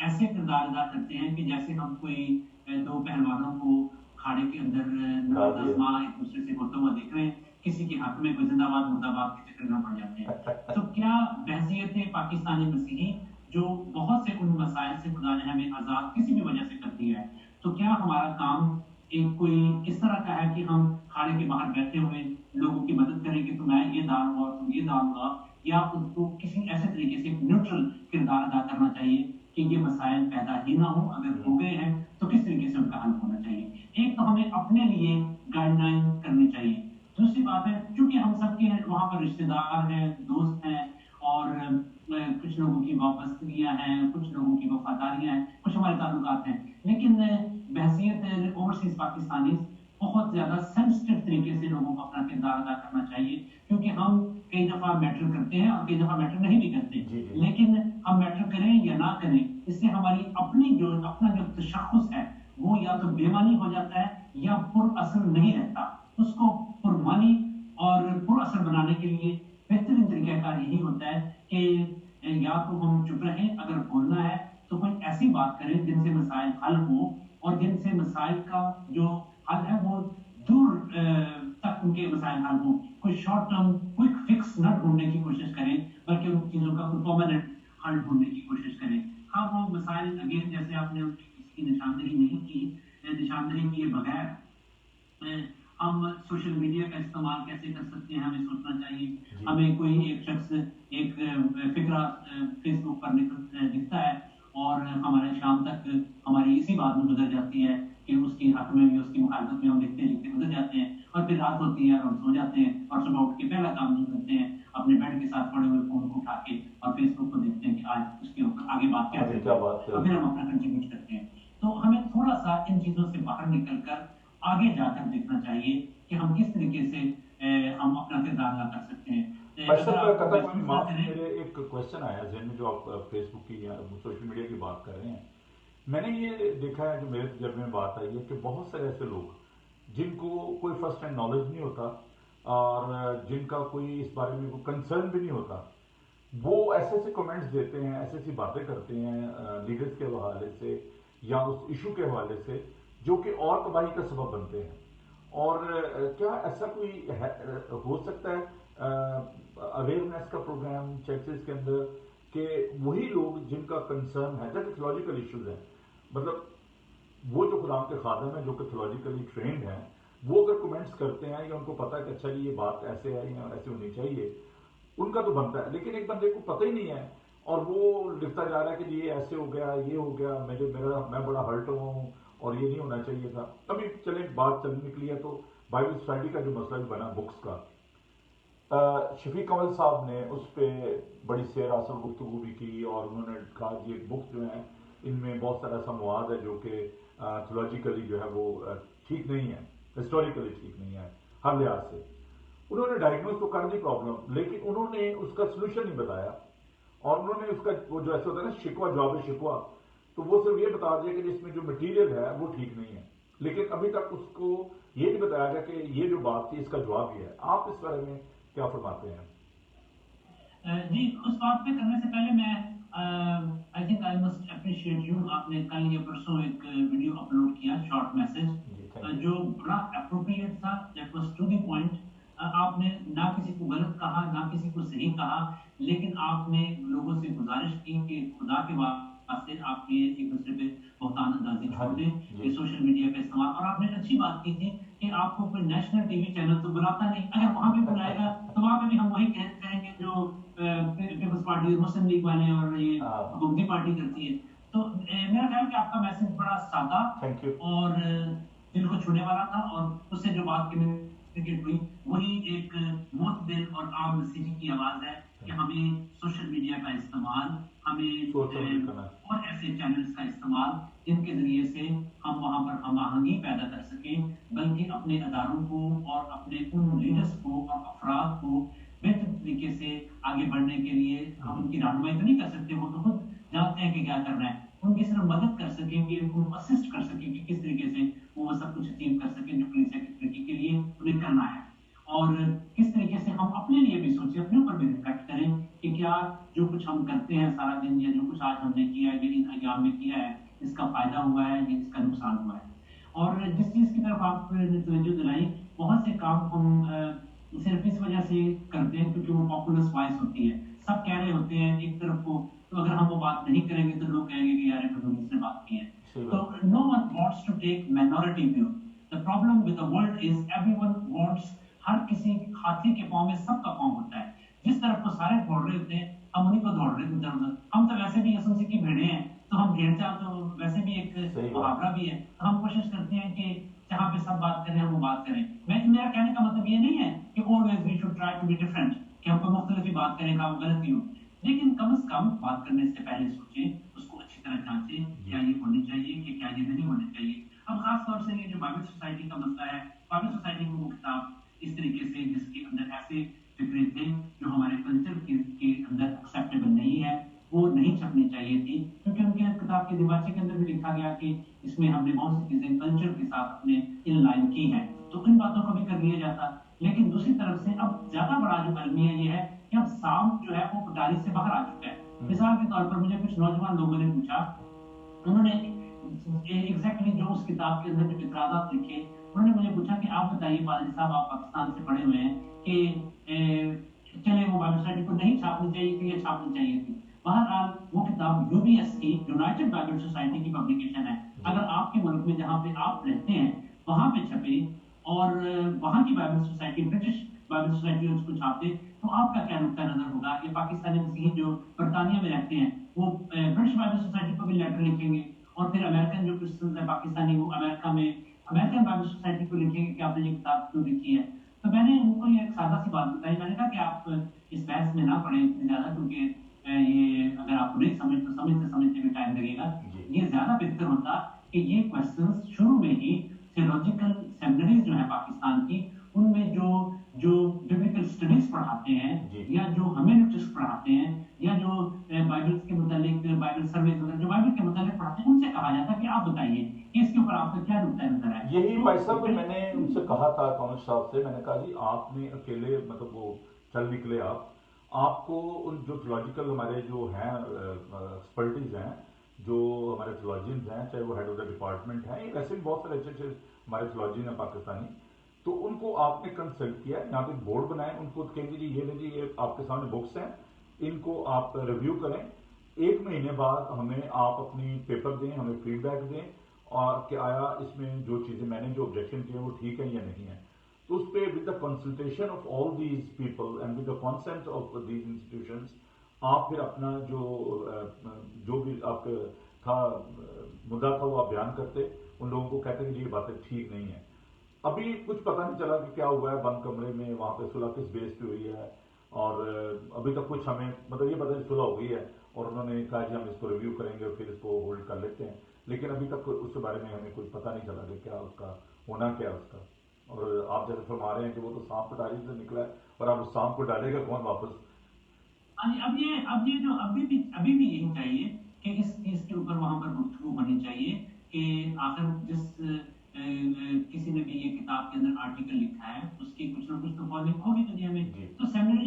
ऐसे किरदार अदा करते हैं कि जैसे हम कोई दो पहलवानों को खाड़े के अंदर 9-10 माह एक दूसरे से होते हुए देख रहे हैं, किसी के हाथ में कोई जिंदाबाद मुर्दाबाद के चक्कर में पड़ जाते हैं। तो क्या बहसियत पाकिस्तानी मसीही जो बहुत से उन मसाइल से खुदा ने हमें आजाद किसी भी वजह से कर दिया है, तो क्या हमारा काम एक कोई इस तरह का है कि हम खाड़े के बाहर बैठे हुए लोगों की मदद करें कि तुम मैं ये डालूंगा तुम ये डालूंगा, या उनको किसी ऐसे तरीके से न्यूट्रल किरदार अदा करना चाहिए कि ये मसाइल पैदा ही ना हो, अगर हो गए हैं तो किस तरीके से उनका हल होना चाहिए। एक तो हमें अपने लिए गाइडलाइन करनी चाहिए। दूसरी बात है, चूंकि हम सबके वहाँ पर रिश्तेदार हैं, दोस्त हैं, और कुछ लोगों की वाबस्तगियां हैं, कुछ लोगों की वफादारियां हैं, कुछ हमारे ताल्लुकात हैं, लेकिन बहसियत ओवरसीज पाकिस्तानी बहुत ज्यादा सेंसिटिव तरीके से लोगों को अपना किरदार अदा करना चाहिए, क्योंकि हम कई दफा मैटर करते हैं और कई दफा मैटर नहीं भी करते, लेकिन हम मैटर करें या ना करें, इससे हमारी अपना जो तशख्खुस है वो या तो बेमानी हो जाता है या पुर असर नहीं रहता। उसको पुरमानी और पुर असर बनाने के लिए बेहतरीन तरीकाकार यही होता है कि या तो हम चुप रहें, अगर बोलना है तो कोई ऐसी बात करें जिनसे मसाइल हल हो और जिनसे मसाइल का जो हल है वो दूर तक उनके मसाइल हल हो। कोई शॉर्ट टर्म क्विक फिक्स न ढूंढने की कोशिश करें, बल्कि उन चीजों का कोई परमानेंट हल ढूंढने की कोशिश करें। हाँ, वो मसाइल अगेन जैसे आपने उसकी निशानदेही नहीं की, निशानदेही किए बगैर हम सोशल मीडिया का इस्तेमाल कैसे कर सकते हैं हमें सोचना चाहिए। हमें कोई एक शख्स एक फिक्रा फेसबुक पर दिखता है और हमारे शाम तक हमारी इसी बात में गुजर जाती है कि उसकी हक में भी उसकी मुखालफत में हम लिखते लिखते गुजर जाते हैं, और फिर रात होती है और हम सो जाते हैं और सुबह उठ के पहला काम जो करते हैं अपने बेड के साथ पड़े हुए फोन को उठा के और फेसबुक को देखते हैं कि आज उसके ऊपर आगे बात क्या है, और फिर हम अपना कंट्रीब्यूट करते हैं। तो हमें थोड़ा सा इन चीजों से बाहर निकल कर आगे जाकर देखना चाहिए कि हम किस तरीके से हम अपना किरदार अदा कर सकते हैं। मेरे एक क्वेश्चन आया जहन में, जो आप फेसबुक की या सोशल मीडिया की बात कर रहे हैं, मैंने ये देखा है जो मेरे तजर्बे में बात आई है कि बहुत सारे ऐसे लोग जिनको कोई फर्स्ट हैंड नॉलेज नहीं होता और जिनका कोई इस बारे में कोई कंसर्न भी नहीं होता, वो ऐसे ऐसे कमेंट्स देते हैं, ऐसी ऐसी बातें करते हैं लीडर्स के हवाले से या उस इशू के हवाले से जो कि और तबाही का सबब बनते हैं। और क्या ऐसा कोई हो सकता है अवेयरनेस का प्रोग्राम चर्चेस के अंदर कि वही लोग जिनका कंसर्न है, जैसे थियोलॉजिकल इश्यूज हैं, मतलब वो जो खुदा के खादम है जो कि थियोलॉजिकली ट्रेंड हैं, वो अगर कमेंट्स करते हैं या उनको पता है कि अच्छा ये बात ऐसे है या ऐसे होनी चाहिए, उनका तो बनता है। लेकिन एक बंदे को पता ही नहीं है और वो लिखता जा रहा है कि ये ऐसे हो गया, ये हो गया, मैं बड़ा हर्ट हुआ हूँ और ये नहीं होना चाहिए था। अभी चले बात चल निकली है तो बाइबल सोसाइटी का जो मसला भी बना बुक्स का, शफीक कमल साहब ने उस पर बड़ी सैर हासिल गुफ्तगू भी की और उन्होंने कहा कि ये बुक्स जो हैं इनमें बहुत सारा ऐसा मवाद है जो कि थियोलॉजिकली जो है वो ठीक नहीं है, हिस्टोरिकली ठीक नहीं है हर लिहाज से। उन्होंने डायग्नोज तो कर दी प्रॉब्लम, लेकिन उन्होंने उसका सोल्यूशन नहीं बताया और उन्होंने उसका वो जो ऐसा होता है ना शिकवा जवाब शिकवा, तो वो सिर्फ ये बता दिया कि जिसमें जो मटेरियल है वो ठीक नहीं है, लेकिन अभी तक उसको ये नहीं बताया गया कि ये जो बात थी इसका जवाब ये है। आप इस बारे में क्या फरमाते हैं? जी, उस बात पे करने से पहले मैं I think I must appreciate you, आपने कल या परसों एक वीडियो अपलोड किया शॉर्ट मैसेज जो बड़ा अप्रोप्रिएट था, that was to the point. आपने ना किसी को गलत कहा ना किसी को सही कहा, लेकिन आपने लोगों से गुजारिश की कि खुदा के वास्ते आप ये एक दूसरे पे बहुतान अंदाजी छोड़ दें, ये सोशल मीडिया का इस्तेमाल। और आपने अच्छी बात की थी कि आपको कोई नेशनल टीवी चैनल तो बुलाता नहीं, अगर वहां भी बुलाएगा तो वहां पे भी हम वही कहेंगे जो पीपल्स पार्टी, मुस्लिम लीग वाले और ये हुकूमती पार्टी करती है। तो मेरा ख्याल कि आपका मैसेज बड़ा सादा और दिल को छूने वाला था, और उससे जो बात कम्युनिकेट हुई वही एक मुतदिल और आम नसीही की आवाज है कि हमें सोशल मीडिया का इस्तेमाल, हमें और ऐसे चैनल्स का इस्तेमाल जिनके जरिए से हम वहां पर हम आहंगी पैदा कर सकें, बल्कि अपने अदारों को और अपने उन लीडर्स को और अफराद को बेहतर तरीके से आगे बढ़ने के लिए हम उनकी रहनुमाई तो नहीं कर सकते, वो तो खुद जानते हैं कि क्या करना है, उनकी सिर्फ मदद कर सकेंगे, उनको असिस्ट कर सकेंगे किस तरीके से वो सब कुछ अचीव कर सकें जो कलीसिया की तरक्की के लिए उन्हें करना है। और किस तरीके से हम अपने लिए भी सोचें, अपने ऊपर भी रिफ्लेक्ट करें कि क्या जो कुछ हम करते हैं सारा दिन या जो कुछ आज हमने किया है, इन अय्याम में किया है, इसका फायदा हुआ है या इसका नुकसान हुआ है। और जिस चीज की तरफ आपने तवज्जो दिलाई, बहुत से काम हम सिर्फ इस वजह से करते हैं क्योंकि वो पॉपुलर वॉइस होती है, सब कह रहे होते हैं एक तरफ को, तो अगर हम वो बात नहीं करेंगे तो लोग कहेंगे कि यार फजूल से बात की है। तो no one wants to take minority view. The problem with the world is everyone wants, हर किसी हाथी के पांव में सबका पांव होता है, जिस तरफ को सारे दौड़ रहे होते हैं हम उन्हीं को दौड़ रहे होते हैं। हम तो वैसे भी यसुमसी की भेड़े हैं, तो हम भेड़ चाल तो वैसे भी एक मुहावरा भी है, तो हम कोशिश करते हैं कि जहाँ पे सब बात करें वो बात करें। मेरा कहने का मतलब ये नहीं है कि always we should try to be different, कि हम कोई मुख्तलिफ ही बात करें, काम गलत ही हो, लेकिन कम से कम बात करने से पहले सोचें, उसको अच्छी तरह जांचें, क्या ये होनी चाहिए कि क्या ये नहीं होनी चाहिए। अब खास तौर से ये जो बाइबल सोसाइटी का मसला है, बाइबल सोसाइटी में वो किताब इस तरीके से जिसके अंदर ऐसे फिक्रे थे जो हमारे कल्चर के अंदर एक्सेप्टेबल नहीं है, वो नहीं छपनी चाहिए थी, क्योंकि उनके किताब के दिवाचे के अंदर भी लिखा गया कि इसमें हमने बहुत सी चीजें कल्चर के साथ अपने इन लाइन की हैं, तो इन बातों को भी कर लिया जाता। लेकिन दूसरी तरफ से अब ज्यादा बड़ा जो अलमिया ये है कि अब साम जो है वो पटारी से बाहर आ चुका है। मिसाल के तौर पर मुझे कुछ नौजवान लोगों ने पूछा, उन्होंने एग्जैक्टली जो उस किताब के अंदर जो इतराज़ात लिखे, उन्होंने मुझे पूछा कि आप बताइए पादरी साहब, आप पाकिस्तान से पढ़े हुए हैं, कि चले वो बाइबल सोसाइटी को नहीं छापनी चाहिए थी या छापनी चाहिए थी। बहरहाल वो किताब यूबीएस की, यूनाइटेड बाइबल सोसाइटी की पब्लिकेशन है। अगर आपके मुल्क में जहाँ पे आप रहते हैं वहां पे छपे और वहां की Bible society, British Bible society उसको छापे, तो आपका क्या नुक्ता नजर होगा कि पाकिस्तानी मसीही जो बरतानिया में रहते हैं वो ब्रिटिश बाइबल सोसाइटी को भी लेटर लिखेंगे, और फिर अमेरिकन जो क्रिश्चियंस है पाकिस्तानी वो अमेरिका में अमेरिकन बाइबल सोसाइटी को लिखेंगे कि आपने ये किताब क्यों लिखी है। तो मैंने उनको ये एक सादा सी बात बताई, मैंने कहा कि आप इस बहस में ना पड़े इतनी ज्यादा, क्योंकि ये अगर आपको नहीं समझ तो समझते भी टाइम लगेगा। ये ज्यादा बेहतर होता कि ये क्वेश्चंस शुरू में ही थियोलॉजिकल सेमिनरीज जो है पाकिस्तान की, उनमें जो बिब्लिकल स्टडीज पढ़ाते हैं या जो हेर्मेनेटिक्स पढ़ाते हैं या जो बाइबल के मुतालिक बाइबल सर्वे जो बाइबल के मुतालिक पढ़ाते हैं, उनसे कहा जाता है कि आप बताइए कि इसके ऊपर आपका क्या नुक्ता नजर है। यही भाई साहब मैंने उनसे कहा था, कॉमर्स साहब से, मैंने कहा जी आपने अकेले मतलब वो चल निकले, आपको उन जो थियोलॉजिकल हमारे जो हैं एक्सपर्टीज हैं, जो हमारे थियोलॉजियंस हैं, चाहे वो हेड ऑफ द डिपार्टमेंट हैं, वैसे भी बहुत सारे अच्छे हमारे थियोलॉजियन हैं पाकिस्तानी, तो उनको आपने कंसल्ट किया, यहाँ पे बोर्ड बनाए, उनको कहेंगे जी ये आपके सामने बुक्स हैं, इनको आप रिव्यू करें, 1 महीने बाद हमें आप अपनी पेपर दें, हमें फीडबैक दें, और कि आया इसमें जो चीज़ें मैंने जो ऑब्जेक्शन किए वो ठीक है या नहीं है। तो उस पर with the consultation of all these people and with the consent of these institutions आप फिर अपना जो भी आपका था मुद्दा था वो आप बयान करते, उन लोगों को कहते कि ये बातें ठीक नहीं है। अभी कुछ पता नहीं चला कि क्या हुआ है बंद कमरे में, वहाँ पे सुलह किस बेस पे हुई है, और अभी तक कुछ हमें मतलब ये पता नहीं सुलह हो गई है और उन्होंने कहा कि हम इसको रिव्यू करेंगे और फिर इसको होल्ड कर लेते हैं, लेकिन अभी तक उसके बारे में हमें कुछ पता नहीं चला कि क्या उसका होना क्या उसका। और आप जैसे फरमा रहे हैं कि वो तो सांप पटारी से निकला है, और आप उस सांप को डालेगा कौन वापस। अब ये जो अभी भी यही चाहिए कि इस चीज के ऊपर वहां पर गुफ्तगू होनी चाहिए कि आखिर जिस किसी ने भी ये किताब के अंदर आर्टिकल लिखा है उसकी कुछ ना कुछ तो फॉलोइंग होगी दुनिया में। तो सेमिनरी